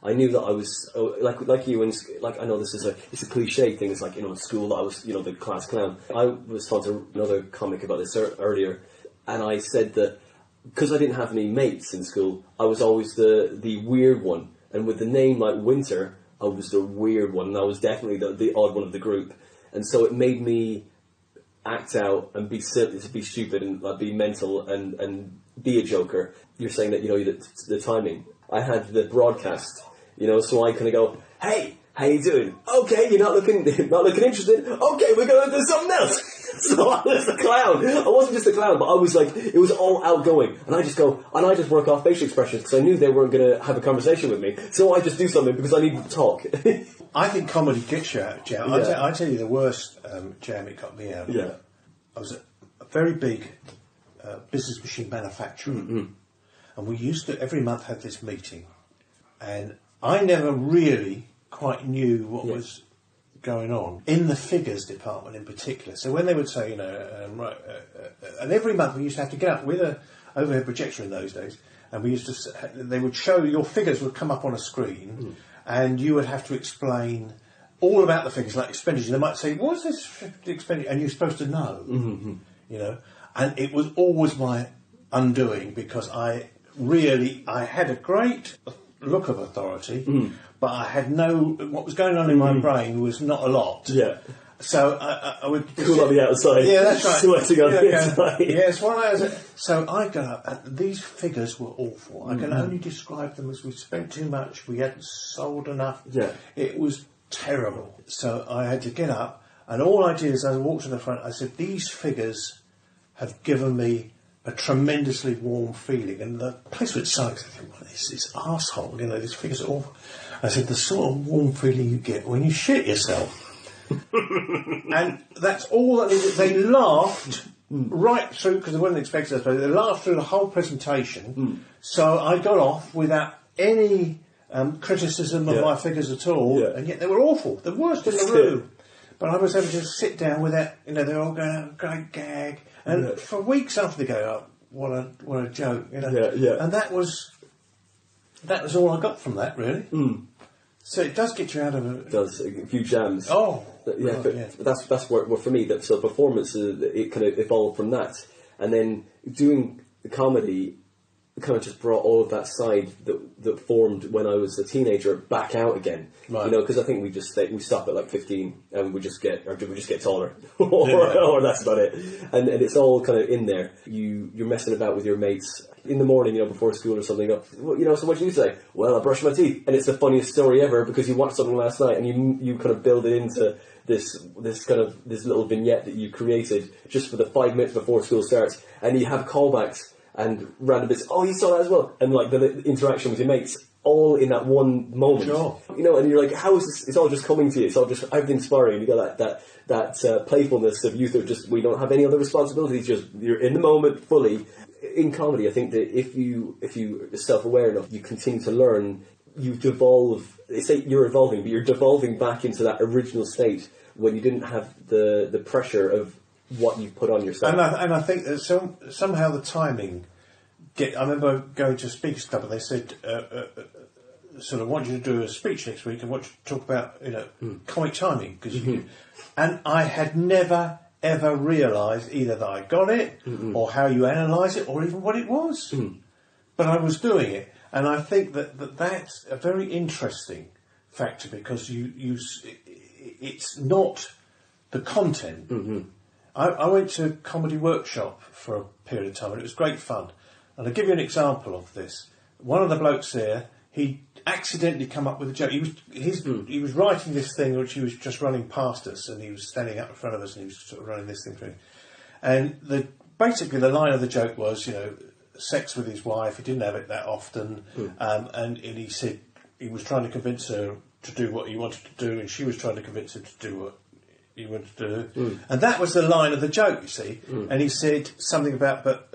C: I knew that I was like you, and like I know it's a cliche thing. It's like, you know, in school I was, you know, the class clown. I was talking to another comic about this earlier, and I said that because I didn't have any mates in school, I was always the weird one, and with the name like Winter, I was the weird one, and I was definitely the odd one of the group, and so it made me act out and be silly, to be stupid and like be mental and be a joker. You're saying that, you know, the timing. I had the broadcast, you know, so I kind of go, hey, how you doing? Okay, you're not looking interested. Okay, we're going to do something else. So I was the clown. I wasn't just a clown, but I was like, it was all outgoing. And I just work off facial expressions because I knew they weren't going to have a conversation with me. So I just do something because I need to talk.
B: I think comedy gets you out of jam. Yeah. I tell you the worst jam it got me out of. Yeah. I was a very big business machine manufacturer. And we used to, every month, have this meeting. And I never really quite knew what was going on in the figures department in particular. So when they would say, you know, and every month we used to have to get up with a overhead projector in those days, and we used to, they would show, your figures would come up on a screen, and you would have to explain all about the figures, like expenditure. They might say, what's this expenditure? And you're supposed to know, you know. And it was always my undoing, because I had a great look of authority, but I had what was going on in my brain was not a lot. Yeah. So I would...
C: Cool on the outside.
B: Yeah, that's right.
C: Sweating on the inside.
B: Yes, so I got up, and these figures were awful. I can only describe them as we spent too much, we hadn't sold enough. Yeah. It was terrible. So I had to get up, and all I did is I walked to the front, I said, these figures have given me a tremendously warm feeling, and the place would suck. I think, what is this arsehole? You know, these figures are awful. I said, the sort of warm feeling you get when you shit yourself. And that's all that they laughed right through, because they weren't expecting us, but they laughed through the whole presentation. So I got off without any criticism of my figures at all, and yet they were awful, the worst in the room. But I was able to just sit down without, you know, they're all going, oh, great gag. And for weeks after they go, oh, what a joke, you know. And that was all I got from that, really. So it does get you out of
C: it. Does, a few jams.
B: Oh.
C: Yeah, that's where for me, so performance, it kind of evolved from that. And then doing the comedy, kind of just brought all of that side that formed when I was a teenager back out again.
B: Right.
C: You know, because I think we stop at like 15 and we just get taller, or that's about it. And it's all kind of in there. You're messing about with your mates in the morning, you know, before school or something. You know, so what do you say? Well, I brushed my teeth, and it's the funniest story ever because you watched something last night and you kind of build it into this little vignette that you created just for the 5 minutes before school starts, and you have callbacks and random bits. Oh, you saw that as well, and like the interaction with your mates, all in that one moment.
B: Sure.
C: You know, and you're like, how is this? It's all just coming to you. It's all just everything's firing. You got that playfulness of youth of just we don't have any other responsibilities. Just you're in the moment fully. In comedy, I think that if you are self-aware enough, you continue to learn. You devolve. They say you're evolving, but you're devolving back into that original state when you didn't have the pressure of what you put on yourself.
B: And I think that somehow the timing. I remember going to a speakers club and they said, "Sort of want you to do a speech next week and want you to talk about comic timing because and I had never ever realised either that I got it or how you analyse it or even what it was, but I was doing it, and I think that's a very interesting factor because it's not the content. I went to a comedy workshop for a period of time and it was great fun. And I'll give you an example of this. One of the blokes there, he accidentally come up with a joke. He was writing this thing which he was just running past us, and he was standing up in front of us and he was sort of running this thing through. And basically the line of the joke was, you know, sex with his wife. He didn't have it that often, and he said he was trying to convince her to do what he wanted to do, and she was trying to convince him to do what he wanted to do. And that was the line of the joke, you see. And he said something about, but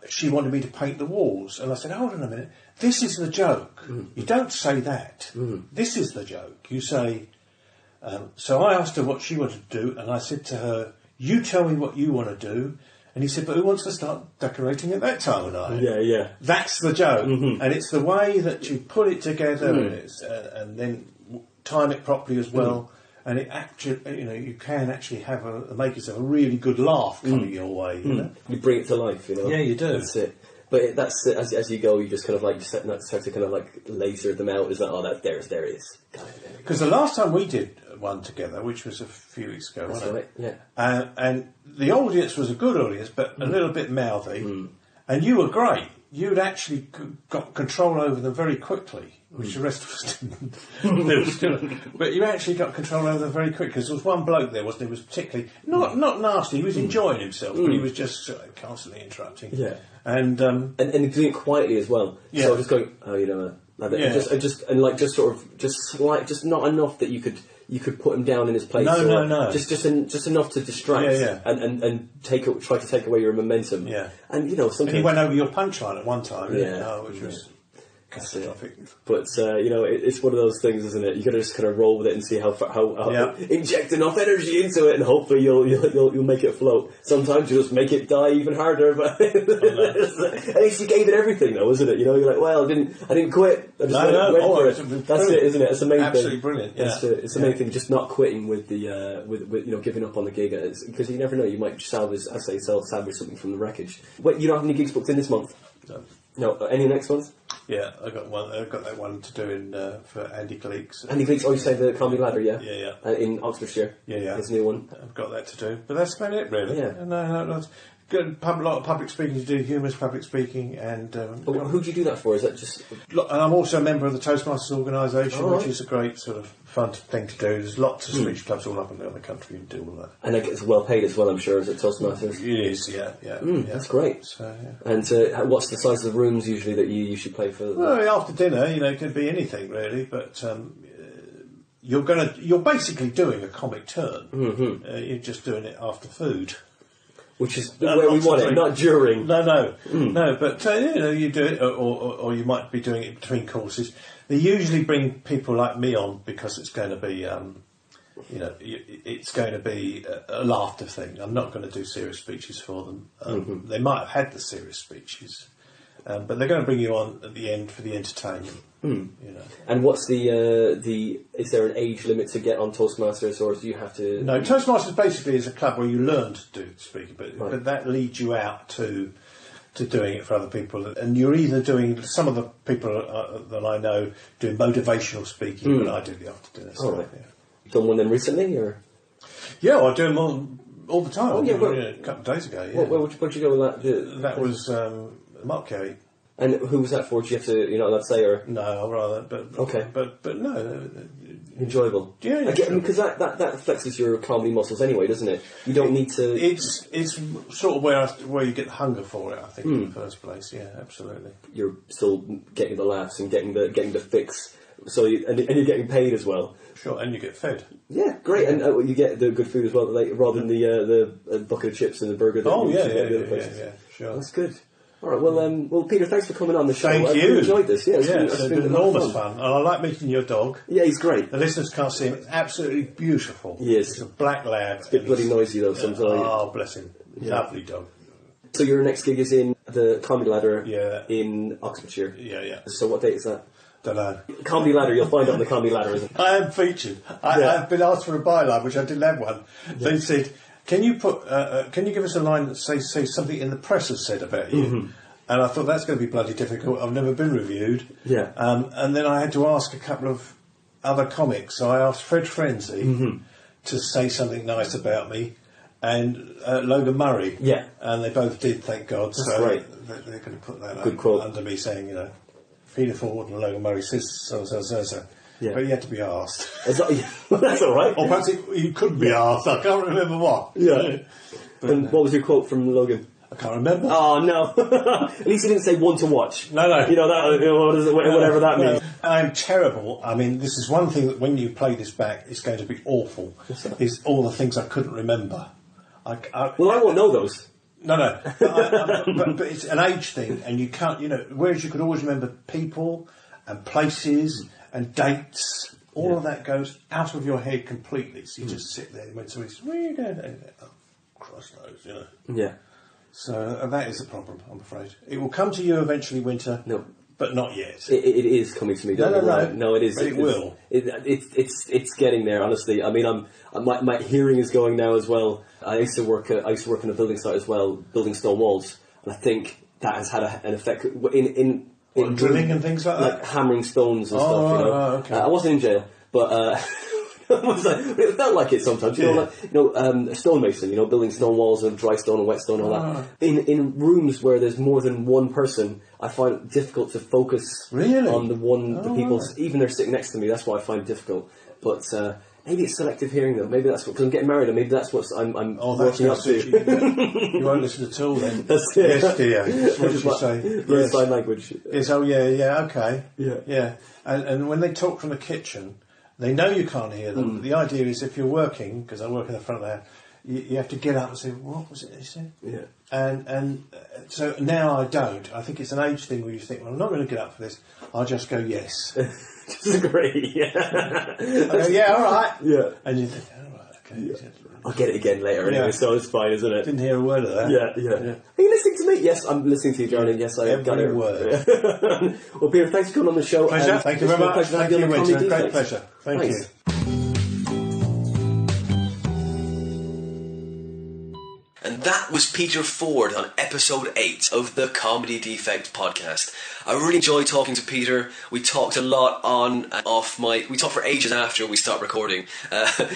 B: she wanted me to paint the walls. And I said, hold on a minute, this is the joke. You don't say that. This is the joke. You say, so I asked her what she wanted to do, and I said to her, you tell me what you want to do. And he said, but who wants to start decorating at that time of night?
C: Yeah.
B: That's the joke. And it's the way that you put it together and then time it properly as well. And it actually, you know, you can actually have make yourself a really good laugh coming your way. You know,
C: you bring it to life. You know,
B: yeah, you do.
C: That's it. But that's as you go, you just kind of like start to kind of like laser them out. Is that there it is.
B: Because the last time we did one together, which was a few weeks ago, wasn't it?
C: Yeah.
B: And the audience was a good audience, but a little bit mouthy. And you were great. You'd actually got control over them very quickly, which the rest of us didn't. But you actually got control over them very quickly, because there was one bloke there, wasn't he? He was particularly, not nasty, he was enjoying himself, but he was just constantly interrupting.
C: Yeah.
B: And
C: doing it quietly as well.
B: Yeah.
C: So just going, oh, you know,
B: Yeah.
C: just not enough that you could put him down in his place.
B: No.
C: Just enough to distract.
B: Yeah.
C: And try to take away your momentum.
B: Yeah.
C: And you know, sometimes.
B: And he went over your punchline at one time.
C: Yeah.
B: Which was catastrophic.
C: But you know, it's one of those things, isn't it? You got to just kind of roll with it and see how inject enough energy into it, and hopefully you'll make it float. Sometimes you just make it die even harder. But at least you gave it everything, though, isn't it? You know, you're like, well, I didn't quit. I just went for it. That's it, isn't it? It's the main thing.
B: Absolutely brilliant. Yeah.
C: It's the main thing. Just not quitting with the with you know, giving up on the gig, because you never know. You might salvage something from the wreckage. Wait, you don't have any gigs booked in this month? No. Any next ones?
B: Yeah, I've got that one to do for Andy Gleeks.
C: Andy Gleeks, you say the Comedy Ladder, yeah?
B: Yeah.
C: In Oxfordshire.
B: Yeah.
C: His new one.
B: I've got that to do. But that's about it, really.
C: Yeah.
B: No. Good. A lot of public speaking to do, humorous public speaking, and...
C: who do you do that for? Is that just...
B: And I'm also a member of the Toastmasters organisation, which is a great sort of fun thing to do. There's lots of speech clubs all up and down the country who do all that.
C: And it's well paid as well, I'm sure, is it, Toastmasters?
B: It is, yeah.
C: That's great.
B: So, yeah.
C: And what's the size of the rooms usually that you usually play for?
B: Well, after dinner, you know, it could be anything really, but you're basically doing a comic turn. You're just doing it after food.
C: Which is where we want it, not during.
B: No. But you know, you do it, or you might be doing it between courses. They usually bring people like me on because it's going to be, it's going to be a laughter thing. I'm not going to do serious speeches for them. They might have had the serious speeches, but they're going to bring you on at the end for the entertainment. You know.
C: And what's the is there an age limit to get on Toastmasters, or do you have to...
B: No, Toastmasters basically is a club where you learn to do speaking, but that leads you out to to doing it for other people. And you're either doing, some of the people that I know doing motivational speaking, but I do the after dinner stuff.
C: Right. Yeah. Done one of them recently, or?
B: Yeah, I do them all the time.
C: Oh, yeah,
B: a couple of days ago. Yeah.
C: Where'd you go with that?
B: That was Markgate.
C: And who was that for? Did you have to, let's say, or?
B: No, I'd rather, but
C: okay,
B: but no,
C: enjoyable.
B: Yeah,
C: because that flexes your comedy muscles anyway, doesn't it? You don't need to.
B: It's sort of where you get the hunger for it. I think in the first place. Yeah, absolutely.
C: You're still getting the laughs and getting the fix. So and you're getting paid as well.
B: Sure, and you get fed.
C: Yeah, great, and you get the good food as well, rather than the bucket of chips and the burger.
B: Yeah, sure.
C: That's good. All right, well, Peter, thanks for coming on the show.
B: Thank you.
C: I enjoyed this. Yeah,
B: it's been enormous fun. And I like meeting your dog.
C: Yeah, he's great.
B: The listeners can't see him. It's absolutely beautiful.
C: He is.
B: He's a black lab.
C: It's a bit bloody noisy though sometimes.
B: Oh, bless him.
C: Yeah.
B: Lovely dog.
C: So your next gig is in the Comedy Ladder in Oxfordshire.
B: Yeah.
C: So what date is that?
B: Don't know.
C: Comedy Ladder, you'll find it on the Comedy Ladder, isn't it?
B: I am featured. I've been asked for a byline, which I didn't have one. Yeah. They said, "Can you give us a line that say something in the press has said about you?" Mm-hmm. And I thought that's going to be bloody difficult. I've never been reviewed.
C: Yeah.
B: And then I had to ask a couple of other comics. So I asked Fred Frenzy to say something nice about me, and Logan Murray.
C: Yeah.
B: And they both did, thank God.
C: That's great.
B: They're going to put that
C: good quote
B: under me saying, Peter Ford and Logan Murray says so. Yeah. But he had to be asked.
C: That's all right.
B: Or perhaps he couldn't be asked. I can't remember what.
C: Yeah. And what was your quote from Logan?
B: I can't remember.
C: Oh, no. At least he didn't say one to watch.
B: No.
C: Whatever that means.
B: I'm terrible. I mean, this is one thing that when you play this back, it's going to be awful. Is all the things I couldn't remember. I
C: won't know those.
B: No. But it's an age thing, and you can't, whereas you could always remember people and places and dates, all of that goes out of your head completely. So you just sit there and when somebody says, "Where are you going?" Oh, Christ knows,
C: Yeah.
B: So that is a problem, I'm afraid. It will come to you eventually, Winter.
C: No.
B: But not yet.
C: It is coming to me. No, it is.
B: But it will.
C: It's getting there. Honestly, I mean, my hearing is going now as well. I used to work on a building site as well, building stone walls, and I think that has had an effect in
B: drilling and things like that,
C: like hammering stones and stuff.
B: Okay.
C: I wasn't in jail, but. It felt like it sometimes, a stonemason, building stone walls and dry stone and wet stone and all that. In rooms where there's more than one person, I find it difficult to focus on the people, even they're sitting next to me. That's what I find difficult. But maybe it's selective hearing, though. Maybe that's because I'm getting married, and maybe that's what I'm working up to.
B: You won't listen at all then.
C: That's it.
B: Yes, dear. That's what you say.
C: Learn sign language.
B: Yes. Oh, yeah. Okay.
C: Yeah.
B: And when they talk from the kitchen. They know you can't hear them. The idea is if you're working, because I work in the front of the house, you have to get up and say, "What was it they said?"
C: Yeah.
B: And so now I don't. I think it's an age thing where you think, "Well, I'm not going to get up for this. I'll just go yes."
C: Just agree. Yeah.
B: I go, "Yeah, all right."
C: Yeah.
B: And you think, "Oh, right, okay."
C: Yeah. I'll get it again later anyway, so it's fine, isn't it?
B: Didn't hear a word of that.
C: Yeah. Are you listening to me? Yes, I'm listening to you, Darling. Yes, I got
B: every word.
C: Well, Peter, thanks for coming on the show.
B: Pleasure. Thank you very much. Thank you, Winter. Great pleasure. Thank you.
A: And that was Peter Ford on episode 8 of the Comedy Defect podcast. I really enjoyed talking to Peter. We talked a lot on and off mic. We talked for ages after we stopped recording.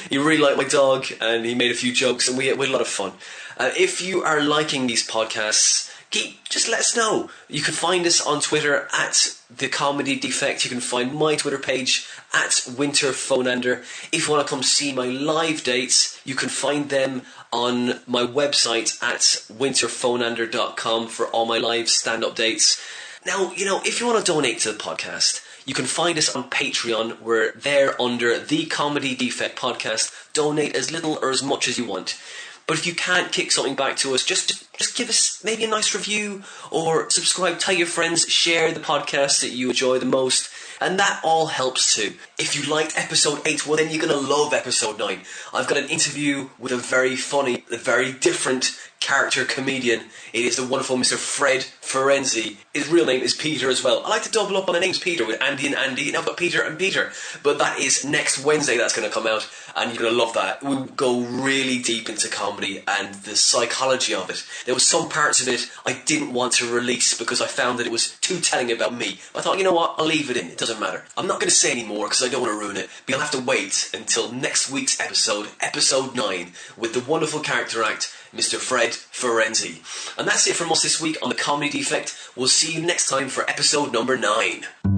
A: He really liked my dog and he made a few jokes and we had a lot of fun. If you are liking these podcasts, just let us know. You can find us on Twitter at The Comedy Defect. You can find my Twitter page at WinterPhoneender. If you want to come see my live dates, you can find them on my website at winterphoneender.com for all my live stand-up dates. Now, if you want to donate to the podcast, you can find us on Patreon. We're there under The Comedy Defect Podcast. Donate as little or as much as you want. But if you can't kick something back to us, just give us maybe a nice review or subscribe, tell your friends, share the podcast that you enjoy the most. And that all helps too. If you liked episode 8, well then you're going to love episode 9. I've got an interview with a very funny, a very different character comedian. It is the wonderful Mr. Fred Ferenzi. His real name is Peter as well. I like to double up on the names Peter with Andy and Andy, and I've got Peter and Peter. But that is next Wednesday that's going to come out, and you're going to love that. We'll go really deep into comedy and the psychology of it. There was some parts of it I didn't want to release because I found that it was too telling about me. I thought, you know what, I'll leave it in, it doesn't matter. I'm not going to say any more because I don't want to ruin it, but you'll have to wait until next week's episode, episode 9, with the wonderful character act Mr. Fred Ferenzi. And that's it from us this week on The Comedy Defect. We'll see you next time for episode number 9.